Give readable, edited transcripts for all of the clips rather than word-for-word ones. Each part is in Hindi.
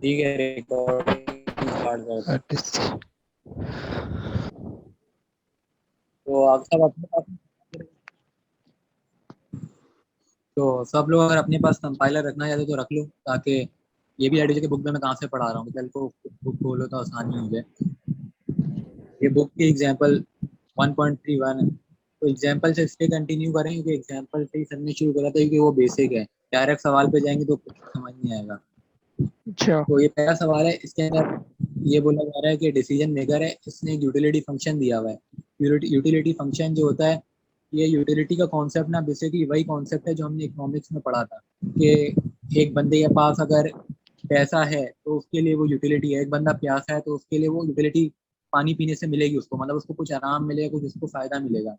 ठीक है, रिकॉर्डिंग स्टार्ट करते हैं। तो आप सब अपने पास, तो सब लोग अगर अपने पास कंपाइलर रखना चाहते तो रख लो, ताकि ये भी आइडिया कि बुक में मैं कहाँ से पढ़ा रहा हूँ, कल को बुक खोलो तो आसानी हो जाए। ये बुक की एग्जांपल 1.31 है। तो एग्जांपल से इसलिए कंटिन्यू करें क्योंकि एग्जांपल से ही समझने शुरू करा था, क्योंकि वो बेसिक है। डायरेक्ट सवाल पे जाएंगे तो कुछ समझ नहीं आएगा। अच्छा। तो ये पहला सवाल है, इसके अंदर ये बोला जा रहा है कि डिसीजन मेकर है, इसने एक यूटिलिटी फंक्शन दिया हुआ है। यूटिलिटी फंक्शन जो होता है, ये यूटिलिटी का कॉन्सेप्ट ना बेसिकली वही कॉन्सेप्ट है जो हमने इकोनॉमिक्स में पढ़ा था, कि एक बंदे के पास अगर पैसा है तो उसके लिए वो यूटिलिटी है, एक बंदा प्यासा है तो उसके लिए वो यूटिलिटी पानी पीने से मिलेगी उसको, मतलब उसको कुछ आराम मिलेगा, कुछ उसको फायदा मिलेगा।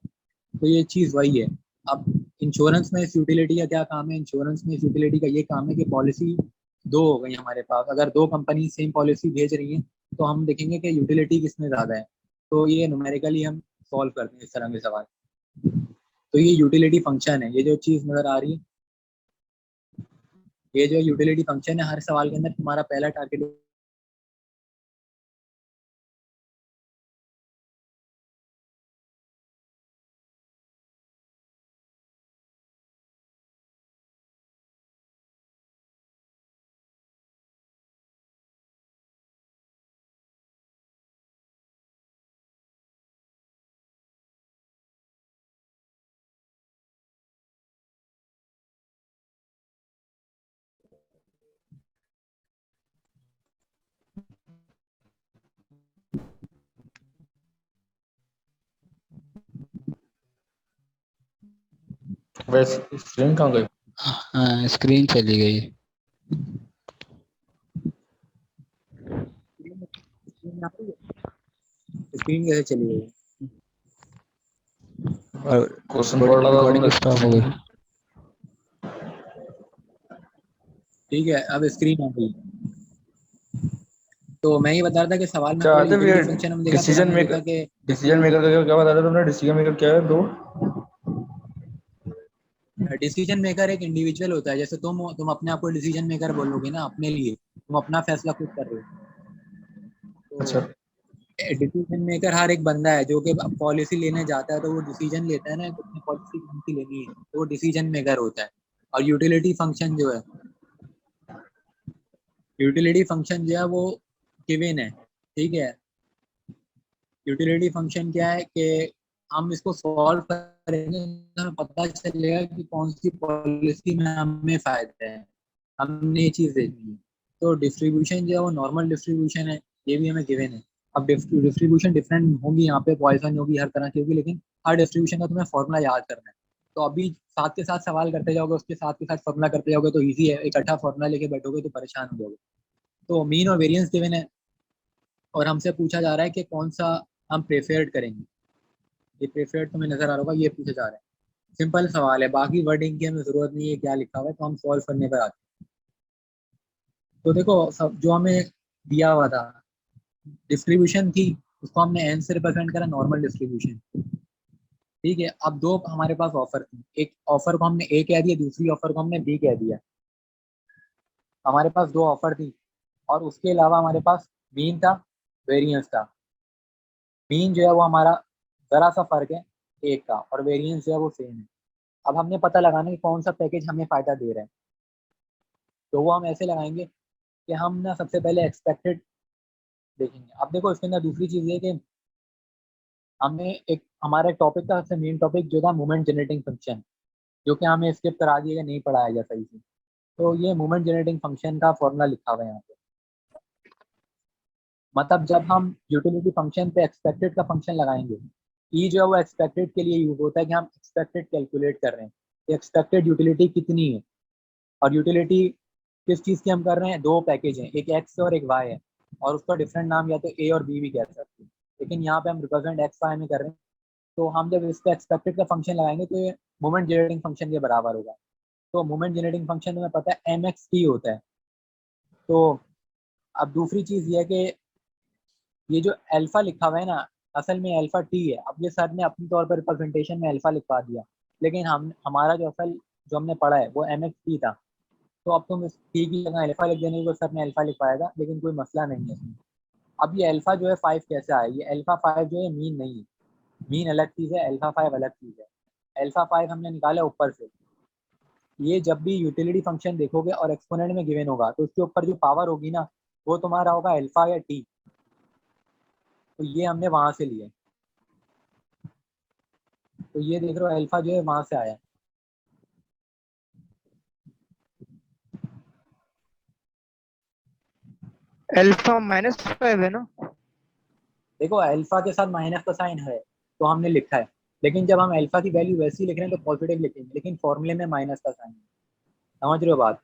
तो ये चीज वही है। अब इंश्योरेंस में इस यूटिलिटी का क्या काम है? इंश्योरेंस में इस यूटिलिटी का ये काम है कि पॉलिसी दो हो गई हमारे पास, अगर दो कंपनी सेम पॉलिसी भेज रही हैं तो हम देखेंगे कि यूटिलिटी किसमें ज्यादा है। तो ये न्यूमेरिकली हम सॉल्व करते हैं इस तरह के सवाल। तो ये यूटिलिटी फंक्शन है, ये जो चीज नजर आ रही है, ये जो यूटिलिटी फंक्शन है, हर सवाल के अंदर तुम्हारा पहला टारगेट। वैसे स्क्रीन कहाँ गई? हाँ, स्क्रीन चली गई। स्क्रीन कैसे चली गई? और क्वेश्चन पढ़ रहा था रिकॉर्डिंग तुमने स्टॉप हो स्क्रीन। गई। ठीक है, अब स्क्रीन आ गई। तो मैं ये बता रहा था कि सवाल में क्या पहले आते यूटिलिटी फिर? फंक्शन हम देखा, फिर डिसीजन हमने देखा मेकर, कि डिसीजन मेकर का क्या बता रहे थे तुमने? डिसीजन मेकर क्या है ब्रो? डिसीजन मेकर एक इंडिविजुअल होता है। जैसे तुम अपने आप को डिसीजन मेकर बोलोगे ना अपने लिए, तुम अपना फैसला खुद कर रहे हो। अच्छा। तो डिसीजन मेकर हर एक बंदा है जो कि पॉलिसी लेने जाता है, तो वो डिसीजन लेता है ना कि अपनी पॉलिसी कौन सी लेनी है, तो वो डिसीजन मेकर होता है। और यूटिलिटी फंक्शन जो है, यूटिलिटी फंक्शन जो है वो गिवन है। ठीक है, यूटिलिटी फंक्शन क्या है कि हम इसको सॉल्व करेंगे तो हमें पता चलेगा कि कौन सी पॉलिसी में हमें फायदा है, हमने ये चीज देखनी है। तो डिस्ट्रीब्यूशन जो है वो नॉर्मल डिस्ट्रीब्यूशन है, ये भी हमें गिवन है। अब डिस्ट्रीब्यूशन डिफरेंट होगी, यहाँ पे पॉइसन होगी, हर तरह की होगी, लेकिन हर डिस्ट्रीब्यूशन का तुम्हें फॉर्मूला याद करना है। तो अभी साथ के साथ सवाल करते जाओगे, उसके साथ के साथ फॉर्मूला करते जाओगे तो ईजी है, इकट्ठा फॉर्मूला लेके बैठोगे तो परेशान हो जाओगे। तो मीन और वेरिएंस गिवन है, और हमसे पूछा जा रहा है कि कौन सा हम प्रेफर्ड करेंगे। ये प्रेफर्ड तुम्हें नजर आ रहा होगा, ये पूछा जा रहा है। सिंपल सवाल है, बाकी वर्डिंग की हमें जरूरत नहीं है, क्या लिखा हुआ है तो हम सॉल्व करने पर आते हैं। तो देखो, सब जो हमें दिया हुआ था, डिस्ट्रीब्यूशन थी, उसको हमने एन से रिप्रेजेंट करा, नॉर्मल डिस्ट्रीब्यूशन। ठीक है, अब दो हमारे पास ऑफर थी, एक ऑफर को हमने ए कह दिया, दूसरी ऑफर को हमने बी कह दिया। हमारे पास दो ऑफर थी, और उसके अलावा हमारे पास मीन था, वेरिएंस था। मीन जो है वो हमारा जरा सा फर्क है एक का, और वेरिएंस जो है वो सेम है। अब हमने पता लगाना कि कौन सा पैकेज हमें फायदा दे रहा है। तो वो हम ऐसे लगाएंगे कि हम ना सबसे पहले एक्सपेक्टेड देखेंगे। अब देखो, इसके अंदर दूसरी चीज ये कि हमने एक हमारे टॉपिक का सबसे मेन टॉपिक जो था मूवमेंट जनरेटिंग फंक्शन, जो कि हमें स्किप करा दिया, नहीं पढ़ाया गया सही से। तो ये मूवमेंट जनरेटिंग फंक्शन का फॉर्मूला लिखा हुआ है यहाँ पे। मतलब जब हम यूटिलिटी फंक्शन पे एक्सपेक्टेड का फंक्शन लगाएंगे, ई जो है वो एक्सपेक्टेड के लिए यूज होता है कि हम एक्सपेक्टेड कैलकुलेट कर रहे हैं कि एक्सपेक्टेड यूटिलिटी कितनी है। और यूटिलिटी किस चीज़ की हम कर रहे हैं? दो पैकेज हैं, एक एक्स और एक वाई है, और उसका डिफरेंट नाम या तो ए और बी भी कह सकते हैं, लेकिन यहाँ पे हम रिप्रेजेंट एक्स वाई में कर रहे हैं। तो हम जब इस पे एक्सपेक्टेड का फंक्शन लगाएंगे तो ये मोमेंट जनरेटिंग फंक्शन के बराबर होगा। तो मोमेंट जनरेटिंग फंक्शन तुम्हें पता है एम एक्स टी होता है। तो अब दूसरी चीज़ ये है कि ये जो अल्फा लिखा हुआ है ना, असल में अल्फा टी है। अब ये सर ने अपनी तौर पर रिप्रेजेंटेशन में अल्फा लिखवा दिया, लेकिन हम हमारा जो असल जो हमने पढ़ा है वो एम एक्स टी था। तो अब तुम इस टी की जगह अल्फा लिख देने को सर ने अल्फा लिख पाएगा, लेकिन कोई मसला नहीं है इसमें। अब ये अल्फा जो है 5 कैसे आया, ये अल्फा 5 जो है मीन नहीं है, मीन अलग चीज़ है, अल्फा 5 अलग चीज़ है। अल्फा 5 हमने निकाला ऊपर से। ये जब भी यूटिलिटी फंक्शन देखोगे और एक्सपोनेंट में गिवन होगा तो उसके ऊपर जो पावर होगी ना वो तुम्हारा होगा अल्फा या टी, तो ये हमने वहां से लिया। तो ये देख रहे हो अल्फा जो है वहां से आया। अल्फा -5 है ना? देखो अल्फा के साथ माइनस का साइन है तो हमने लिखा है, लेकिन जब हम अल्फा की वैल्यू वैसी लिख रहे हैं तो पॉजिटिव लिखेंगे, लेकिन फॉर्मूले में माइनस का साइन है। समझ रहे हो बात?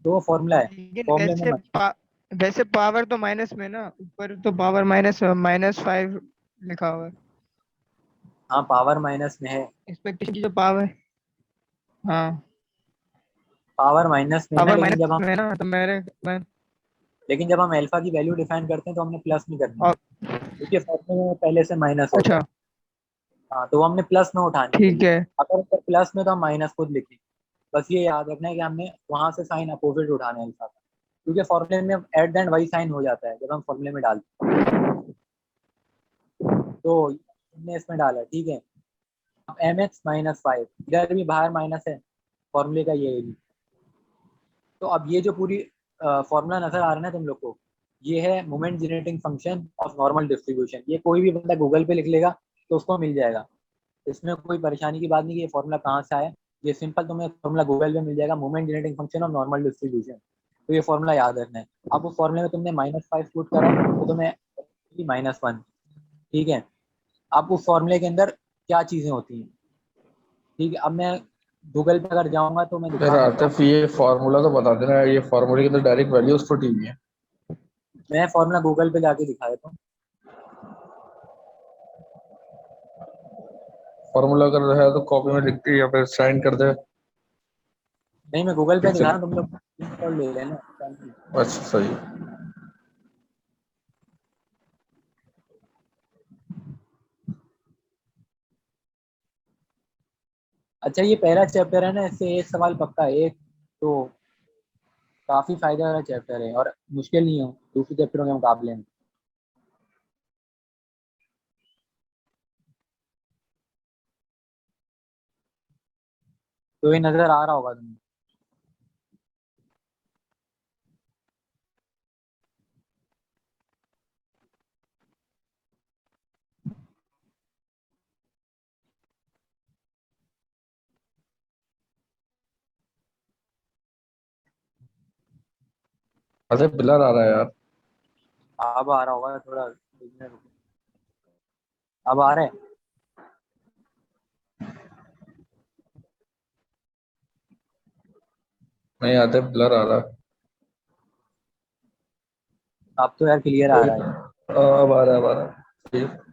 तो वो फॉर्मूला है, लेकिन फॉर्मूले में वैसे पावर तो माइनस में ना, ऊपर तो पावर -5 लिखा हुआ है। हाँ पावर माइनस में है, एक्सपेक्टेशन की जो पावर, हाँ पावर माइनस में है ना, पावर माइनस में है ना, तो मैं लेकिन जब हम अल्फा की वैल्यू डिफाइन करते हैं तो हमने प्लस में करनी है, और क्योंकि फॉर्मूले में पहले से माइनस होता है। अच्छा हाँ तो वो हमने प्लस में उठानी है, ठीक है। अगर प्लस में तो हम माइनस खुद लिखेंगे। बस ये याद रखना है कि हमने वहां से साइन अपोजिट उठाना है अल्फा का, क्योंकि फॉर्मूले में एट द एंड वही साइन हो जाता है जब हम फॉर्मूले में डालते हैं। तो हमने इसमें डाला, ठीक है। अब एम एक्स -5, इधर भी बाहर माइनस है, फॉर्मूले का ये है भी। तो अब ये जो पूरी फॉर्मूला नजर आ रहा है ना तुम लोग को, ये है moment generating function of normal distribution. ये कोई भी बंदा गूगल पे लिख लेगा तो उसको मिल जाएगा, इसमें कोई परेशानी की बात नहीं कि ये फॉर्मूला कहाँ से आया। ये सिंपल तुम्हें फॉर्मूला गूगल पे मिल जाएगा, moment generating function of normal distribution. तो ये फॉर्मूला याद रखना है। अब उस फॉर्मूले में तुमने -5 पुट करा तो तुम्हें -1, ठीक है। अब उस फॉर्मूले के अंदर क्या चीजें होती हैं, ठीक है। अब मैं गूगल पे अगर जाऊंगा तो मैं यार दिखा सकता हूँ। आतिफ ये फार्मूला तो बता देना, ये फार्मूले के अंदर डायरेक्ट वैल्यू उस पर टीवी है। मैं फॉर्मूला गूगल पे जाके दिखा देता हूँ। फार्मूला अगर है तो कॉपी में लिख के या फिर साइन कर दे। नहीं मैं गूगल पे ठीक दिखा है, रहा हूँ, तुम लोग स्क्रीनशॉट ले लेना। बस सही। अच्छा ये पहला चैप्टर है ना, इससे एक सवाल पक्का है एक, तो काफी फायदा वाला चैप्टर है और मुश्किल नहीं हो दूसरे चैप्टरों के मुकाबले में। तो ये नजर आ रहा होगा तुम्हें। अरे ब्लर आ रहा है यार। अब आ रहा होगा थोड़ा, अब आ रहा है। नहीं आते, ब्लर आ रहा अब तो यार क्लियर आ है। रहा है। अब आ रहा है, अब आ रहा है। ठीक।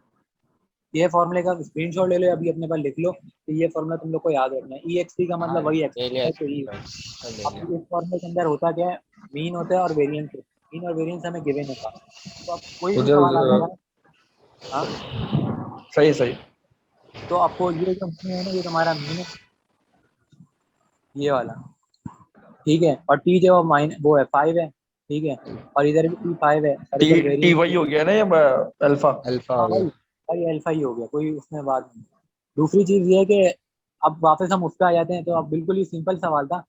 ये फॉर्मूले का स्क्रीनशॉट ले लो, अभी अपने पास लिख लो। तो ये फॉर्मूला तुम लोग को याद रखना है, ई एक्स पी का मतलब वही एक्स ले लिया है, तो ई। अब इस फॉर्मूले के अंदर होता क्या है, मीन होता है और वेरिएंस होता है। मीन और वेरिएंस हमें गिवन होगा, तो अब कोई भी उधर सवाल आ उधर जाएगा। हाँ सही सही। तो आपको ये जो मीन है ना, ये तुम्हारा मीन है, ये वाला, ठीक है। और टी जो माइन वो है 5 है, ठीक है। और इधर भी टी 5 है और टी इधर टी वेरिएंस। वही हो गया ना ये अल्फा। अल्फा हाँ हो भाई, गया। भाई अल्फा ही हो गया, कोई उसमें बात नहीं। दूसरी चीज ये है कि अब वापस हम उस पर आ जाते हैं, तो अब बिल्कुल ही सिंपल सवाल था,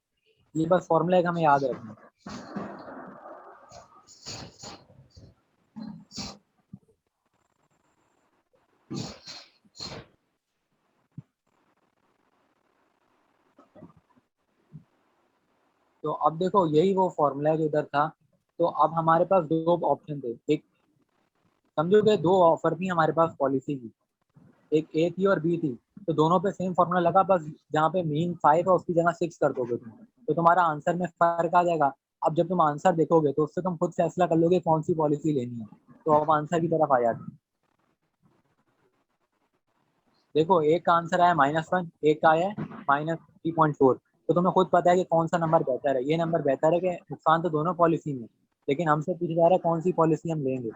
ये बस फॉर्मूला एक हमें याद रखना है। तो अब देखो यही वो फॉर्मूला है जो इधर था। तो अब हमारे पास दो ऑप्शन थे, एक समझो कि दो ऑफर थी हमारे पास पॉलिसी की, एक ए थी और बी थी। तो दोनों पे सेम फॉर्मूला लगा, बस जहाँ पे मीन 5 है उसकी जगह 6 कर दोगे तुम, तो तुम्हारा आंसर में फर्क आ जाएगा। अब जब तुम आंसर देखोगे तो उससे तुम खुद फैसला कर लोगे कौन सी पॉलिसी लेनी है। तो अब आंसर की तरफ आ जाते हैं। देखो एक का आंसर आया -1, एक का आया है -3.4। तो तुम्हें खुद पता है कि कौन सा नंबर बेहतर है, ये नंबर बेहतर है कि नुकसान तो दोनों पॉलिसी में है, लेकिन हमसे पूछा जा रहा है कौन सी पॉलिसी हम लेंगे।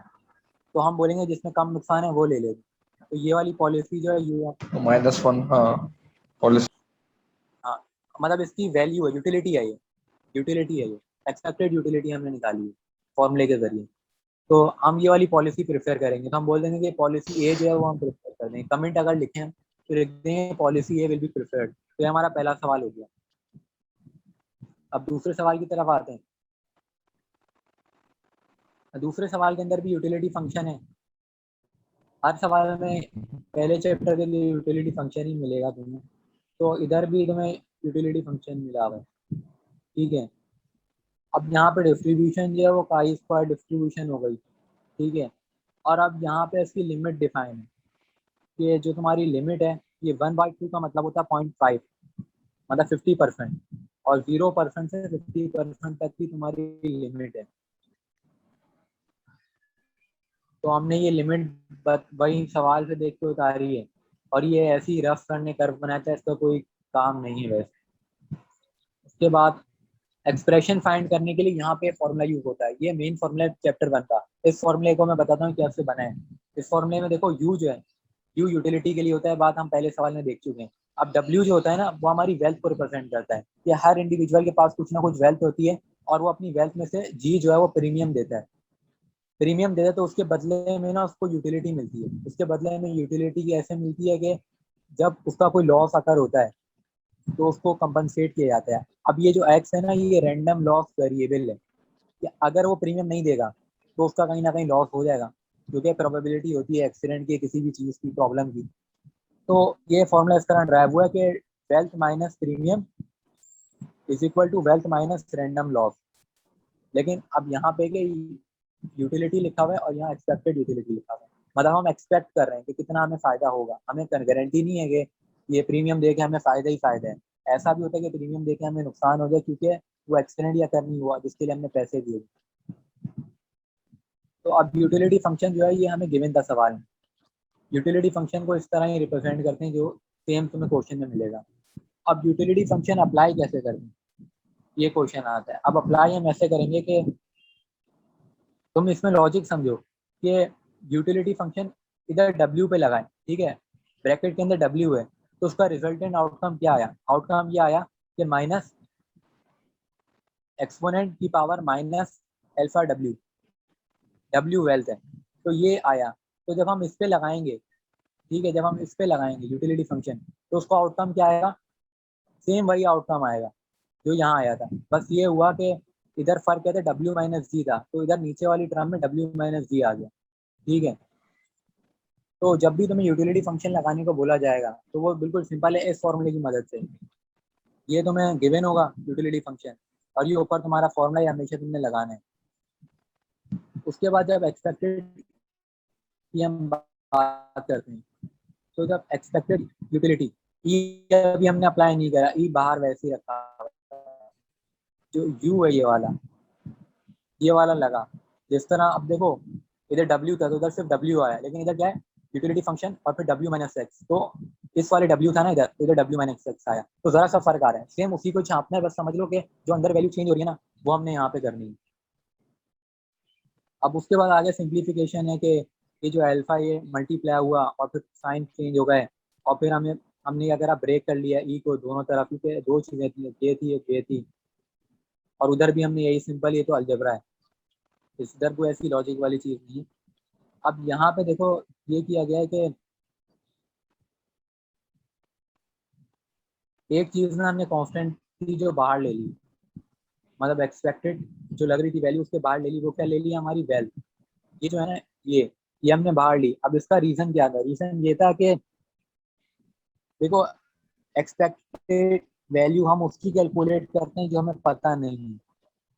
तो हम बोलेंगे जिसमें कम नुकसान है वो ले लेंगे। तो ये वाली पॉलिसी जो है ये है। -1, हाँ। पॉलिसी। हाँ मतलब इसकी वैल्यू है, यूटिलिटी है ये। यूटिलिटी है, ये एक्सपेक्टेड यूटिलिटी हमने निकाली है फॉर्मूले के जरिए। तो हम ये वाली पॉलिसी प्रेफर करेंगे, तो हम बोल देंगे कि पॉलिसी ए जो है वो हम प्रेफर कर देंगे। कमेंट अगर लिखें हम तो लिख देंगे policy A will be preferred. तो ये हमारा पहला सवाल हो गया। अब दूसरे सवाल की तरफ आते हैं। दूसरे सवाल के अंदर भी यूटिलिटी फंक्शन है। हर सवाल में पहले चैप्टर के लिए यूटिलिटी फंक्शन ही मिलेगा तुम्हें, तो इधर भी तुम्हें यूटिलिटी फंक्शन मिला हुआ है, ठीक है। अब यहाँ पे डिस्ट्रीब्यूशन जो है वो काई स्क्वायर डिस्ट्रीब्यूशन हो गई, ठीक है। और अब यहाँ पे इसकी लिमिट डिफाइन है कि जो तुम्हारी लिमिट है ये 1/2 का मतलब होता है 0.5, मतलब 50%, और 0% से 50% तक की तुम्हारी लिमिट है। तो हमने ये लिमिट वही सवाल से देख के उतारी है, और ये ऐसी रफ करने कर्व बनाता है, इसका कोई काम नहीं है वैसे। उसके बाद एक्सप्रेशन फाइंड करने के लिए यहाँ पे फॉर्मूला यूज होता है। ये मेन फॉर्मूला चैप्टर 1 का। इस फॉर्मूले को मैं बताता हूँ कैसे बना है। इस फॉर्मूले में देखो यू जो है, यू यूटिलिटी के लिए होता है, बात हम पहले सवाल में देख चुके हैं। अब डब्ल्यू जो होता है ना, वो हमारी वेल्थ को रिप्रेजेंट करता है कि हर इंडिविजुअल के पास कुछ ना कुछ वेल्थ होती है, और वो अपनी वेल्थ में से जी जो है वो प्रीमियम देता है। प्रीमियम देता है तो उसके बदले में ना उसको यूटिलिटी मिलती है। उसके बदले में यूटिलिटी की ऐसे मिलती है कि जब उसका कोई लॉस अकर होता है तो उसको कंपनसेट किया जाता है। अब ये जो एक्स है ना, ये रैंडम लॉस वेरिएबल है कि अगर वो प्रीमियम नहीं देगा तो उसका कहीं ना कहीं लॉस हो जाएगा, क्योंकि प्रोबेबिलिटी होती है एक्सीडेंट की, किसी भी चीज़ की, प्रॉब्लम की। तो ये फॉर्मूला इस तरह ड्राइव हुआ है कि wealth minus premium is equal to wealth minus random loss. लेकिन अब यहाँ पे कि यूटिलिटी लिखा हुआ है और यहाँ एक्सपेक्टेड यूटिलिटी लिखा हुआ है, मतलब हम एक्सपेक्ट कर रहे हैं कि कितना हमें फायदा होगा। हमें गारंटी नहीं है कि ये प्रीमियम दे के हमें फायदा ही फायदा है। ऐसा भी होता है कि प्रीमियम दे के हमें नुकसान हो जाए क्योंकि वो एक्सीडेंट या कर नहीं हुआ जिसके लिए हमने पैसे दिए। तो अब यूटिलिटी फंक्शन जो है ये हमें गिवन का सवाल है। यूटिलिटी फंक्शन को इस तरह ही रिप्रेजेंट करते हैं जो सेम तुम्हें क्वेश्चन में मिलेगा। अब यूटिलिटी फंक्शन अप्लाई कैसे करते हैं, ये क्वेश्चन आता है। अब अप्लाई हम ऐसे करेंगे कि तुम इसमें लॉजिक समझो कि यूटिलिटी फंक्शन इधर W पे लगाएं, ठीक है, ब्रैकेट के अंदर W है, तो उसका रिजल्टेंट आउटकम क्या आया? आउटकम ये आया कि माइनस एक्सपोनेंट की power minus alpha W, W wealth है, तो ये आया। तो जब हम इस पे लगाएंगे, ठीक है, जब हम इस पे लगाएंगे यूटिलिटी फंक्शन, तो उसका आउटकम क्या आएगा? सेम वही आउटकम आएगा जो यहाँ आया था। बस ये हुआ कि इधर फर्क क्या था, W माइनस जी था, तो इधर नीचे वाली टर्म में W माइनस जी आ गया, ठीक है। तो जब भी तुम्हें यूटिलिटी फंक्शन लगाने को बोला जाएगा तो वो बिल्कुल सिंपल है, इस फॉर्मूले की मदद से। ये तुम्हें गिवन होगा यूटिलिटी फंक्शन, और ये ऊपर तुम्हारा फॉर्मूला ही हमेशा तुमने लगाना है। उसके बाद जब एक्सपेक्टेड की हम बात करते हैं, तो जब एक्सपेक्टेड यूटिलिटी ई अभी हमने अप्लाई नहीं करा, ई बाहर वैसे ही रखा है। जो यू है ये वाला लगा। जिस तरह अब देखो इधर W था तो उधर सिर्फ W आया, लेकिन इधर क्या है, यूटिलिटी फंक्शन और फिर W माइनस एक्स, तो इस वाले W था ना इधर, तो इधर W माइनस एक्स आया, तो जरा सा फर्क आ रहा है। सेम उसी को छापना है, बस समझ लो कि जो अंदर वैल्यू चेंज हो रही है ना, वो हमने यहाँ पे करनी है। अब उसके बाद आगे सिंप्लीफिकेशन है कि ये जो अल्फा ये मल्टीप्लाई हुआ और फिर साइन चेंज हो गए, और फिर हमने अगर आप ब्रेक कर लिया ई को दोनों तरफ, क्योंकि दो चीज़ें थी, ये थी एक ये थी, और उधर भी हमने यही सिंपल, ये तो अलजबरा है, इधर कोई ऐसी लॉजिक वाली चीज़ नहीं है। अब यहाँ पे देखो ये किया गया है कि एक चीज़ ना हमने कांस्टेंट थी जो बाहर ले ली, मतलब एक्सपेक्टेड जो लग रही थी वैल्यू उसके बाहर ले ली। वो क्या ले ली? हमारी वेल्थ, ये जो है ना, ये हमने बाहर ली। अब इसका रीज़न क्या था? रीज़न ये था कि देखो एक्सपेक्टेड वैल्यू हम उसकी कैलकुलेट करते हैं जो हमें पता नहीं है,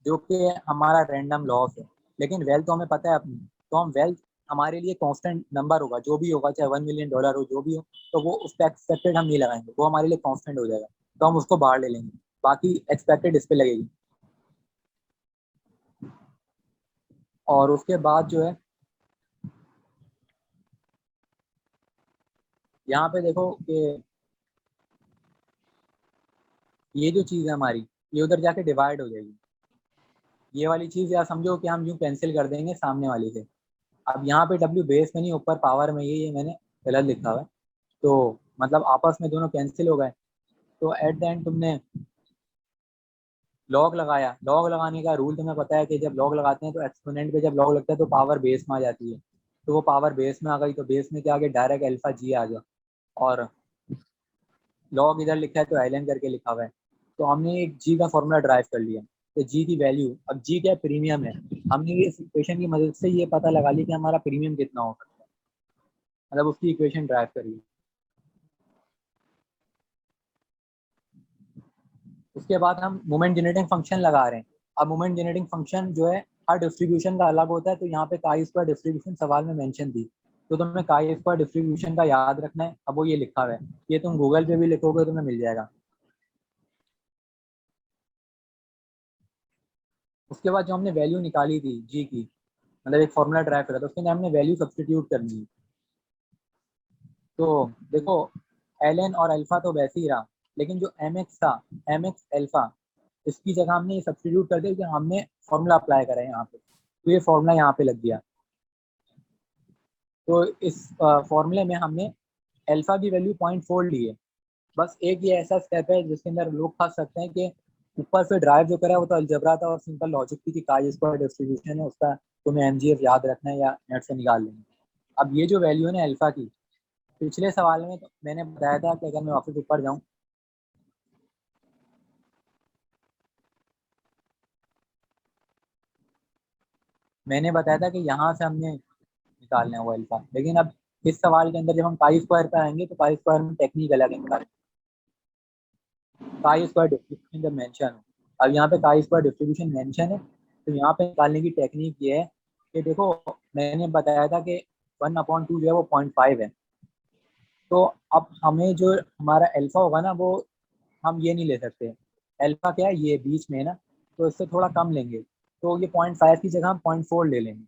जो कि हमारा रैंडम लॉस है। लेकिन वेल्थ तो हमें पता है अपनी, तो हम वेल्थ हमारे लिए कांस्टेंट नंबर होगा, जो भी होगा, चाहे $1 मिलियन हो, जो भी हो, तो वो उस पर एक्सपेक्टेड हम नहीं लगाएंगे, वो हमारे लिए कांस्टेंट हो जाएगा, तो हम उसको बाहर ले लेंगे, बाकी एक्सपेक्टेड इस पे लगेगी। और उसके बाद जो है यहाँ पे देखो कि ये जो चीज़ है हमारी, ये उधर जाके डिवाइड हो जाएगी। ये वाली चीज़ या समझो कि हम यूँ कैंसिल कर देंगे सामने वाली से। अब यहाँ पे W बेस में नहीं, ऊपर पावर में, ये मैंने गलत लिखा हुआ है, तो मतलब आपस में दोनों कैंसिल हो गए। तो एट द एंड तुमने लॉग लगाया, लॉग लगाने का रूल तुम्हें पता है कि जब लॉग लगाते हैं तो एक्सपोनेंट पे जब लॉग लगता है तो पावर बेस में आ जाती है, तो वो पावर बेस में आ गई, तो बेस में क्या आ गया, डायरेक्ट अल्फा जी आ गया, और लॉग इधर लिखा है तो ln करके लिखा हुआ है, तो हमने एक जी का फॉर्मूला ड्राइव कर लिया, तो जी की वैल्यू, अब जी क्या प्रीमियम है, हमने इस इक्वेशन की मदद से ये पता लगा लिया कि हमारा प्रीमियम कितना हो सकता है, मतलब उसकी इक्वेशन ड्राइव करिए। उसके बाद हम मोमेंट जनरेटिंग फंक्शन लगा रहे हैं। अब मोमेंट जनरेटिंग फंक्शन जो है हर डिस्ट्रीब्यूशन का अलग होता है, तो यहाँ पे काई स्क्वायर डिस्ट्रीब्यूशन सवाल में मेंशन थी, तो तुम्हें काई स्क्वायर डिस्ट्रीब्यूशन का याद रखना है। अब वो ये लिखा हुआ है, ये तुम गूगल पे भी लिखोगे तुम्हें मिल जाएगा। उसके बाद जो हमने वैल्यू निकाली थी जी की, मतलब एक फॉर्मूला ड्राइव करा था, उसके अंदर हमने वैल्यू सब्सटीट्यूट करनी है। तो देखो एल एन और अल्फा तो वैसे ही रहा, लेकिन जो एम एक्स था, एम एक्स अल्फा, इसकी जगह हमने ये सब्सटीट्यूट कर दिया कि हमने फॉर्मूला अप्लाई करा है यहाँ पे, तो ये फॉर्मूला यहाँ पे लग गया। तो इस फॉर्मूले में हमने अल्फा की वैल्यू 0.4 ली है। बस एक ये ऐसा स्टेप है जिसके अंदर लोग फंस सकते हैं कि ऊपर से ड्राइव जो करा है वो तो अलजबरा था और सिंपल लॉजिक थी कि काई स्क्वायर डिस्ट्रीब्यूशन है, उसका तुम्हें एमजीएफ याद रखना है या नेट से निकाल लेंगे। अब ये जो वैल्यू है ना अल्फा की, पिछले सवाल में तो मैंने बताया था कि अगर मैं वापस ऊपर जाऊं, मैंने बताया था कि यहाँ से हमने निकालना है वो अल्फा, लेकिन अब इस सवाल के अंदर जब हम पाई स्क्वायर पे आएंगे तो पाई स्क्वायर में टेक्निक अलग है इनका। काई स्क्वायर डिस्ट्रीब्यूशन जब मेंशन हो, अब यहाँ पे काई स्क्वायर डिस्ट्रीब्यूशन मेंशन है, तो यहाँ पे निकालने की टेक्निक ये है कि देखो मैंने बताया था कि 1/2 जो है वो 0.5 है, तो अब हमें जो हमारा अल्फा होगा ना वो हम ये नहीं ले सकते, अल्फा क्या है ये बीच में है ना, तो इससे थोड़ा कम लेंगे, तो ये 0.5 की जगह हम 0.4 ले लेंगे,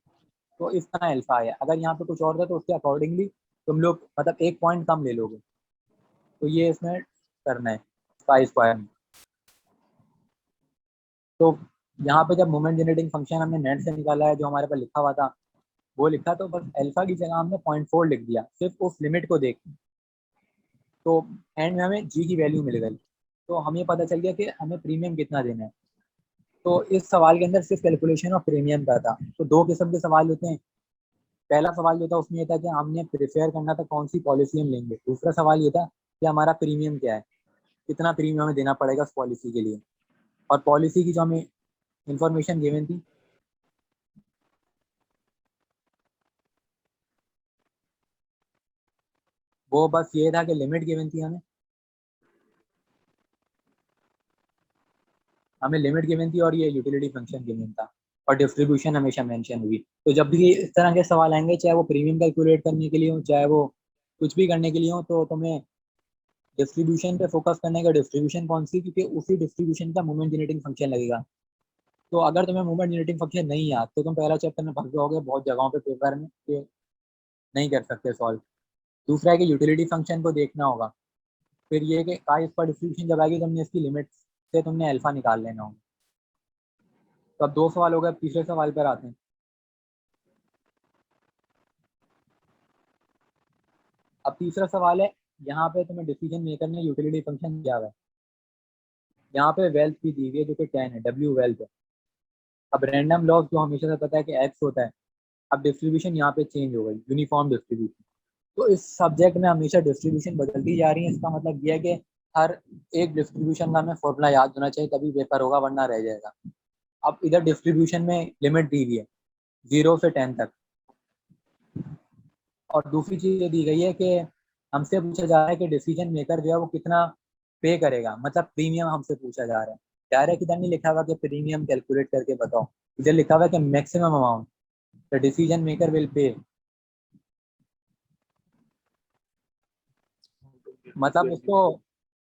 तो इस तरह अल्फा है। अगर यहाँ पे कुछ और था तो उसके अकॉर्डिंगली तुम लोग मतलब एक पॉइंट कम ले लोगे, तो ये इसमें करना है पाई स्क्वायर में। तो यहाँ पे जब मोमेंट जनरेटिंग फंक्शन हमने नेट से निकाला है जो हमारे पास लिखा हुआ था वो लिखा, तो बस अल्फा की जगह हमने 0.4 लिख दिया सिर्फ उस लिमिट को देख, तो एंड में हमें जी की वैल्यू मिल गई, तो हमें पता चल गया कि हमें प्रीमियम कितना देना है। तो इस सवाल के अंदर सिर्फ कैलकुलेशन ऑफ प्रीमियम का था। तो दो किस्म के सवाल होते हैं, पहला सवाल जो था उसमें ये था कि हमने प्रिफेयर करना था कौन सी पॉलिसी हम लेंगे, दूसरा सवाल ये था कि हमारा प्रीमियम क्या है, कितना प्रीमियम हमें देना पड़ेगा उस पॉलिसी के लिए, और पॉलिसी की जो हमें इंफॉर्मेशन गिवन थी वो बस ये था कि लिमिट गिवन थी हमें, हमें लिमिट गिवन थी और ये यूटिलिटी फंक्शन गिवन था, और डिस्ट्रीब्यूशन हमेशा मेंशन हुई। तो जब भी इस तरह के सवाल आएंगे, चाहे वो प्रीमियम कैलकुलेट करने के लिए हो चाहे वो कुछ भी करने के लिए हो, तो तुम्हें डिस्ट्रीब्यूशन पे फोकस करने का, डिस्ट्रीब्यूशन कौन सी, क्योंकि उसी डिस्ट्रीब्यूशन का मोमेंट जनरेटिंग फंक्शन लगेगा। तो अगर तुम्हें मोमेंट जनरेटिंग फंक्शन नहीं याद तो तुम पहला चैप्टर में फंस जाओगे बहुत जगहों पे पेपर में कि नहीं कर सकते सॉल्व। दूसरा है कि यूटिलिटी फंक्शन को देखना होगा, फिर ये कि का इस पर डिस्ट्रीब्यूशन जब आएगी तुमने इसकी लिमिट से तुमने अल्फा निकाल लेना होगा। तो अब दो सवाल हो गए, अब तीसरे सवाल पर आते हैं। अब तीसरा सवाल है, यहाँ पे तुम्हें डिसीजन मेकर ने यूटिलिटी फंक्शन दिया हुआ है, यहाँ पे वेल्थ भी दी हुई है जो कि 10 है, डब्ल्यू वेल्थ है। अब रैंडम लॉग जो हमेशा से पता है कि एक्स होता है, अब डिस्ट्रीब्यूशन यहाँ पे चेंज हो गई, यूनिफॉर्म डिस्ट्रीब्यूशन। तो इस सब्जेक्ट में हमेशा डिस्ट्रीब्यूशन बदलती जा रही है, इसका मतलब यह है कि हर एक डिस्ट्रीब्यूशन का हमें फॉर्मूला याद होना चाहिए तभी पेपर होगा, वरना रह जाएगा। अब इधर डिस्ट्रीब्यूशन में लिमिट दी हुई है 0 से 10 तक, और दूसरी चीज ये दी गई है कि हमसे पूछा जा रहा है कि डिसीजन मेकर जो है वो कितना पे करेगा, मतलब प्रीमियम हमसे पूछा जा रहा है। डायरेक्ट इधर नहीं लिखा हुआ कि प्रीमियम कैलकुलेट करके बताओ, इधर लिखा हुआ है कि maximum amount the decision maker will pay, मतलब उसको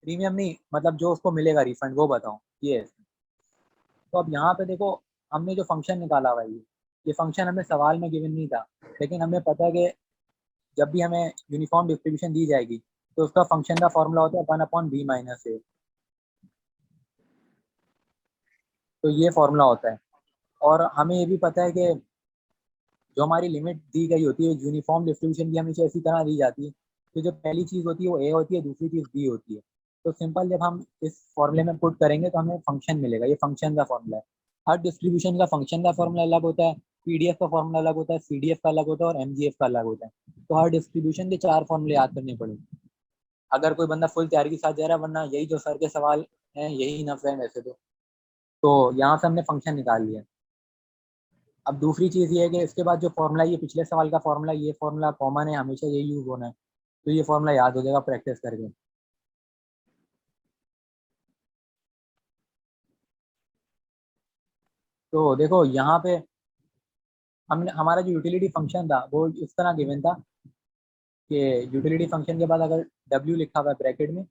प्रीमियम नहीं, मतलब जो उसको मिलेगा रिफंड वो बताओ, ये है। तो अब यहाँ पे देखो हमने जो फंक्शन निकाला हुआ है ये फंक्शन हमें सवाल में गिवन नहीं था, लेकिन हमें पता है कि जब भी हमें यूनिफॉर्म डिस्ट्रीब्यूशन दी जाएगी तो उसका फंक्शन का फॉर्मूला होता है 1/b-a, तो ये फॉर्मूला होता है। और हमें ये भी पता है कि जो हमारी लिमिट दी गई होती है यूनिफॉर्म डिस्ट्रीब्यूशन की हमेशा इसी तरह दी जाती है, तो जो पहली चीज़ होती है वो ए होती है, दूसरी चीज़ बी होती है। तो सिंपल जब हम इस फॉर्मूले में पुट करेंगे तो हमें फंक्शन मिलेगा, ये फंक्शन का फॉर्मूला है। हर डिस्ट्रीब्यूशन का फंक्शन का फॉर्मूला अलग होता है, पीडीएफ का फॉर्मूला अलग होता है, सीडीएफ का अलग होता है और एमजीएफ का अलग होता है। तो हर डिस्ट्रीब्यूशन के 4 फॉर्मूले याद करने पड़ेंगे अगर कोई बंदा फुल तैयारी के साथ जा रहा है, वरना यही जो सर के सवाल हैं यही इनफ है वैसे तो यहाँ से हमने फंक्शन निकाल लिया। अब दूसरी चीज़ ये है कि इसके बाद जो फॉर्मूला, ये पिछले सवाल का फॉर्मूला, ये फॉर्मूला कॉमन है, हमेशा ये यूज होना है, तो ये फॉर्मूला याद हो जाएगा प्रैक्टिस करके। तो देखो यहाँ पे हमने हमारा जो यूटिलिटी फंक्शन था वो इस तरह गिवन था कि यूटिलिटी फंक्शन के बाद अगर W लिखा हुआ है ब्रैकेट में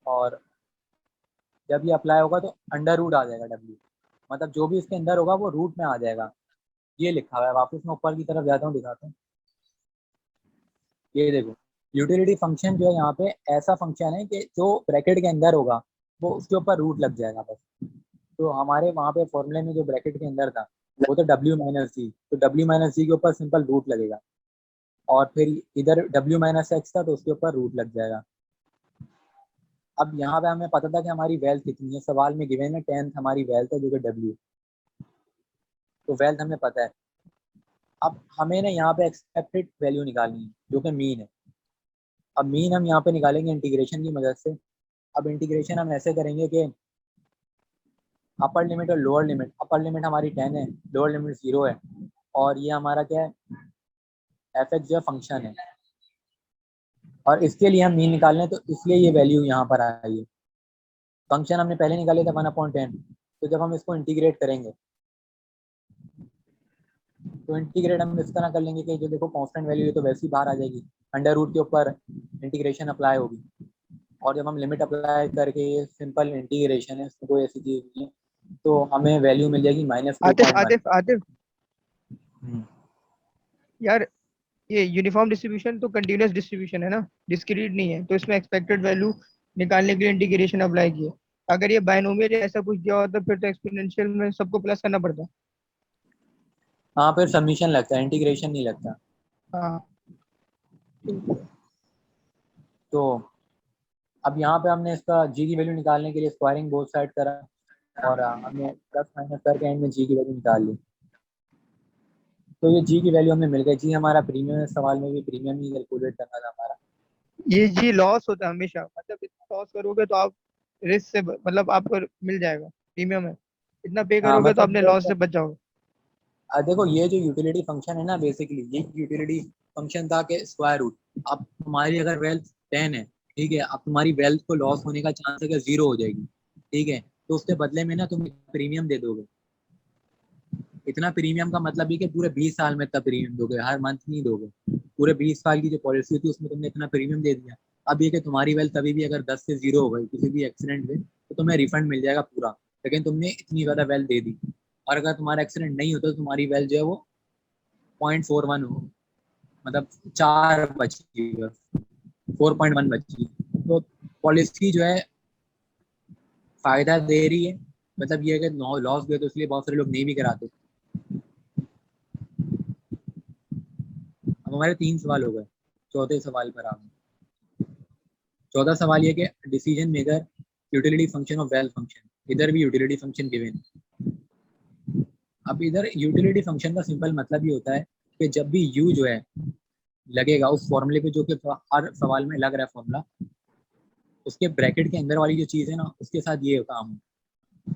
और जब ये अप्लाई होगा तो अंडर रूट आ जाएगा W, मतलब जो भी इसके अंदर होगा वो रूट में आ जाएगा। ये लिखा हुआ है, वापस मैं ऊपर की तरफ जाता हूँ दिखाता हूँ। ये देखो यूटिलिटी फंक्शन जो है यहाँ पे ऐसा फंक्शन है कि जो ब्रैकेट के अंदर होगा वो उसके ऊपर रूट लग जाएगा बस। तो हमारे वहाँ पे फॉर्मूले में जो ब्रैकेट के अंदर था वो तो W माइनस जी, तो W माइनस जी के ऊपर सिंपल रूट लगेगा और फिर इधर W माइनस एक्स था तो उसके ऊपर रूट लग जाएगा। अब यहाँ पे हमें पता था कि हमारी वेल्थ कितनी है, सवाल में गिवन है 10th हमारी वेल्थ है जो कि W, तो वेल्थ हमें पता है। अब हमें ना यहाँ पे एक्सपेक्टेड वैल्यू निकालनी है जो कि मीन है। अब मीन हम यहाँ पे निकालेंगे इंटीग्रेशन की मदद से। अब इंटीग्रेशन हम ऐसे करेंगे कि अपर लिमिट और लोअर लिमिट, अपर लिमिट हमारी 10 है, लोअर लिमिट 0 है और ये हमारा क्या है एफ एक्स जो फंक्शन है और इसके लिए हम मीन निकाल लें तो इसलिए ये वैल्यू यहाँ पर आई है। फंक्शन हमने पहले निकाले थे 1/10, तो जब हम इसको इंटीग्रेट करेंगे तो इंटीग्रेट हम इस तरह कर लेंगे कि जो देखो कांस्टेंट वैल्यू है तो वैसे ही बाहर आ जाएगी, अंडर रूट के ऊपर इंटीग्रेशन अप्लाई होगी और जब हम लिमिट अप्लाई करके ये सिंपल इंटीग्रेशन है, इसमें कोई ऐसी चीज़ नहीं है, तो हमें वैल्यू मिल जाएगी आतिफ -2.1। आतिफ आतिफ यार, ये यूनिफॉर्म डिस्ट्रीब्यूशन तो कंटीन्यूअस डिस्ट्रीब्यूशन है ना, डिस्क्रीट नहीं है, तो इसमें एक्सपेक्टेड वैल्यू निकालने के लिए इंटीग्रेशन अप्लाई किया। अगर ये बायनोमियल या ऐसा कुछ दिया होता फिर तो एक्सपोनेंशियल में सबको प्लस करना पड़ता। हाँ फिर सबमिशन लगता है, इंटीग्रेशन नहीं लगता। हाँ ठीक है। तो अब यहाँ पे हमने इसका जी की वैल्यू निकालने के लिए स्क्वायरिंग बोथ साइड करा और हमने प्लस माइनस करके एंड में जी की वैल्यू निकाल ली। तो ये जी की वैल्यू हमें मिल गई। जी हमारा प्रीमियम है, सवाल में भी प्रीमियम ही कैलकुलेट करना था हमारा। ये जी लॉस होता है हमेशा, मतलब इतना लॉस करोगे तो आप रिस्क से मतलब आपको मिल जाएगा, प्रीमियम है, इतना पे हाँ करोगे तो मतलब अपने लॉस से बच जाओगे। देखो ये जो यूटिलिटी फंक्शन है ना, बेसिकली ये यूटिलिटी फंक्शन था कि स्क्वायर रूट, अब तुम्हारी अगर वेल्थ 10 है, ठीक है, अब तुम्हारी वेल्थ को लॉस होने का चांस है कि 0 हो जाएगी, ठीक है, तो उसके बदले में ना तुम प्रीमियम दे दोगे। इतना प्रीमियम का मतलब ही कि पूरे 20 साल में इतना प्रीमियम दोगे, हर मंथ नहीं दोगे। पूरे 20 साल की जो पॉलिसी थी उसमें तुमने इतना प्रीमियम दे दिया। अब ये कि तुम्हारी वेल्थ कभी भी अगर 10 से 0 हो गई किसी भी एक्सीडेंट में तो तुम्हें रिफंड मिल जाएगा पूरा, लेकिन तुमने इतनी ज्यादा वेल्थ दे दी। और अगर तुम्हारा एक्सीडेंट नहीं होता तो तुम्हारी वेल्थ जो है वो 0.41 हो, मतलब 4 बची, 4.1 बची। तो पॉलिसी जो है फायदा दे रही है, मतलब ये है कि लॉस गए तो इसलिए बहुत सारे लोग नहीं भी कराते। अब हमारे 3 सवाल हो गए, चौथे सवाल पर आप। चौथा सवाल ये कि decision maker utility function of wealth function, इधर भी यूटिलिटी फंक्शन गिवन। अब इधर यूटिलिटी फंक्शन का सिंपल मतलब ये होता है कि जब भी यू जो है लगेगा उस फॉर्मूले पे जो कि हर सवाल में लग रहा है फॉर्मूला, उसके ब्रैकेट के अंदर वाली जो चीज़ है ना उसके साथ ये काम हो।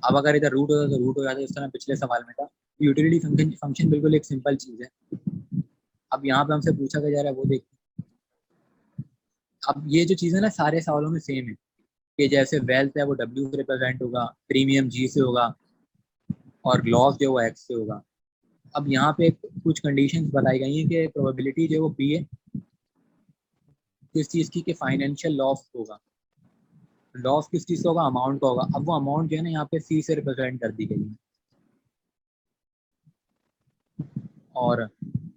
अब अगर इधर रूट होता तो रूट हो जाता, इस तरह पिछले सवाल में था। यूटिलिटी फंक्शन फंक्शन बिल्कुल एक सिंपल चीज़ है। अब यहाँ पे हमसे पूछा क्या जा रहा है वो देख। अब ये जो चीज़ है ना सारे सवालों में सेम है कि जैसे वेल्थ है वो W से रिप्रेजेंट होगा, प्रीमियम G से होगा और लॉस जो है वो X से होगा। अब यहाँ पे कुछ कंडीशंस बताई गई हैं कि प्रोबेबिलिटी जो है वो P है किस चीज़ की कि फाइनेंशियल लॉस होगा। लॉस किस चीज़ का होगा, अमाउंट का होगा। अब वो अमाउंट जो है ना यहाँ पे C से रिप्रेजेंट कर दी गई है और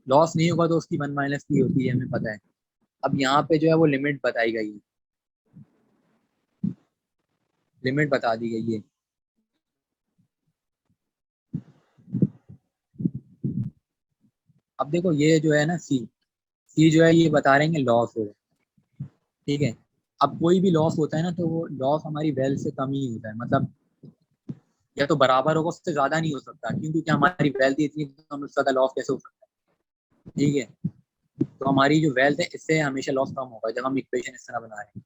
लॉस नहीं होगा तो उसकी 1 - P होती है, हमें पता है। अब यहाँ पे जो है वो लिमिट बताई गई है, लिमिट बता दी गई है। अब देखो ये जो है ना सी जो है ये बता रहे हैं लॉस होगा, ठीक है। अब कोई भी लॉस होता है ना, तो वो लॉस हमारी वेल्थ से कम ही होता है, मतलब या तो बराबर होगा, उससे ज्यादा नहीं हो सकता, क्योंकि क्या हमारी वेल्थ इतनी, तो हम उससे ज्यादा लॉस कैसे हो सकता है, ठीक है। तो हमारी जो वेल्थ है, इससे हमेशा लॉस कम होगा जब हम इक्वेशन इस तरह बना रहे हैं।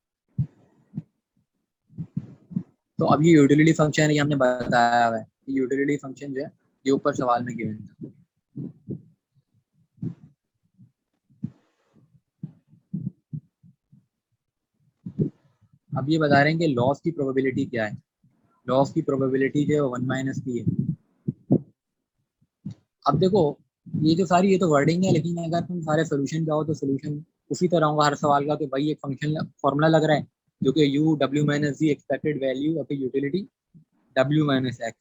तो अब ये यूटिलिटी फंक्शन है, ये हमने बताया हुआ है, यूटिलिटी फंक्शन जो है ये ऊपर सवाल में गिवन था। अब ये बता रहे हैं कि लॉस की प्रोबेबिलिटी क्या है। लॉस की प्रोबेबिलिटी जो है वो 1 - p है। अब देखो, ये जो सारी, ये तो वर्डिंग है, लेकिन अगर तुम सारे सोल्यूशन जाओ तो सोल्यूशन उसी तरह होगा हर सवाल का, तो भाई एक फंक्शन फॉर्मूला लग रहा है जो कि u w - g expected value of utility w - x।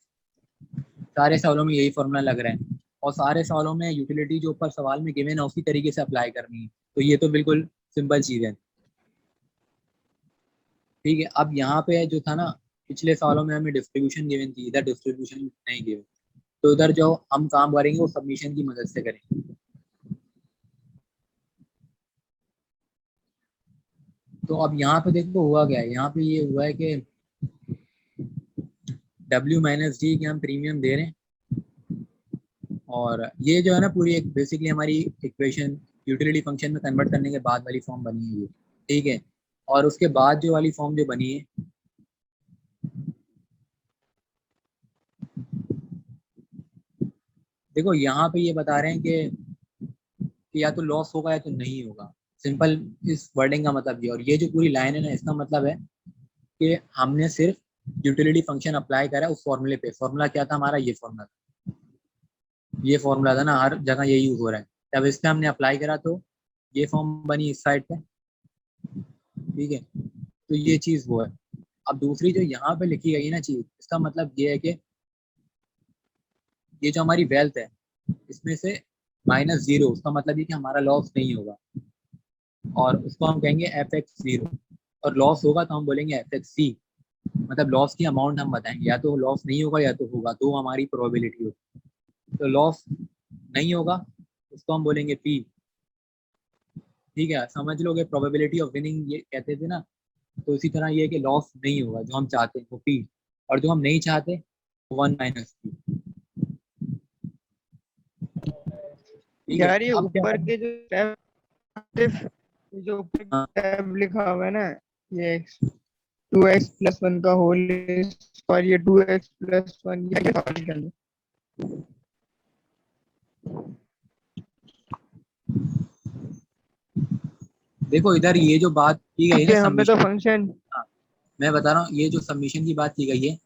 सारे सवालों में यही फॉर्मूला लग रहा है, और सारे सवालों में यूटिलिटी जो ऊपर सवाल में गिवन है उसी तरीके से अप्लाई करनी है। तो ये तो बिल्कुल सिंपल चीज है, ठीक है। अब यहाँ पे जो था ना, पिछले सालों में हमें डिस्ट्रीब्यूशन गिवन थी, इधर डिस्ट्रीब्यूशन नहीं गिवन, तो इधर जो हम काम करेंगे वो सबमिशन की मदद से करेंगे। तो अब यहाँ पे देखो हुआ क्या है, यहाँ पे ये हुआ है कि w - d के हम प्रीमियम दे रहे हैं, और ये जो है ना पूरी एक बेसिकली हमारी इक्वेशन यूटिलिटी फंक्शन में कन्वर्ट करने के बाद वाली फॉर्म बनी है ये, ठीक है। और उसके बाद जो वाली फॉर्म जो बनी है, देखो यहाँ पे ये बता रहे हैं कि या तो लॉस होगा या तो नहीं होगा। सिंपल इस वर्डिंग का मतलब ये, और ये जो पूरी लाइन है ना, इसका मतलब है कि हमने सिर्फ यूटिलिटी फंक्शन अप्लाई करा उस फॉर्मूले पे। फॉर्मूला क्या था हमारा, ये फॉर्मूला था, ये फॉर्मूला था ना, हर जगह ये यूज हो रहा है। जब इस पे हमने अप्लाई करा तो ये फॉर्म बनी इस साइड पे, ठीक है। तो ये चीज वो है। अब दूसरी जो यहाँ पे लिखी गई है ना चीज, इसका मतलब ये है कि ये जो हमारी वेल्थ है, इसमें से -0, उसका मतलब ये कि हमारा लॉस नहीं होगा, और उसको हम कहेंगे fx0। और लॉस होगा तो हम बोलेंगे fxc, मतलब लॉस की अमाउंट हम बताएंगे, या तो लॉस नहीं होगा या तो होगा, दो हमारी प्रोबेबिलिटी होगी। तो लॉस नहीं होगा उसको हम बोलेंगे p, ठीक है, समझ लोगे, प्रोबेबिलिटी ऑफ विनिंग ये कहते थे ना। तो इसी तरह ये है कि लॉस नहीं होगा, जो हम चाहते हैं वो p, और जो हम नहीं चाहते वो 1 - p, ठीक है। यार ये अब क्या ऊपर करना के जो टैब, जो ऊपर हाँ, टैब लिखा हुआ है ना, ये 2x+1 का होल और ये 2x+1, ये क्या सवाल के अंदर? देखो इधर ये जो बात की गई है ना क्योंकि हमें तो सबमिशन, फंक्शन, हाँ, मैं बता रहा हूँ, ये जो सबमिशन की बात की गई है,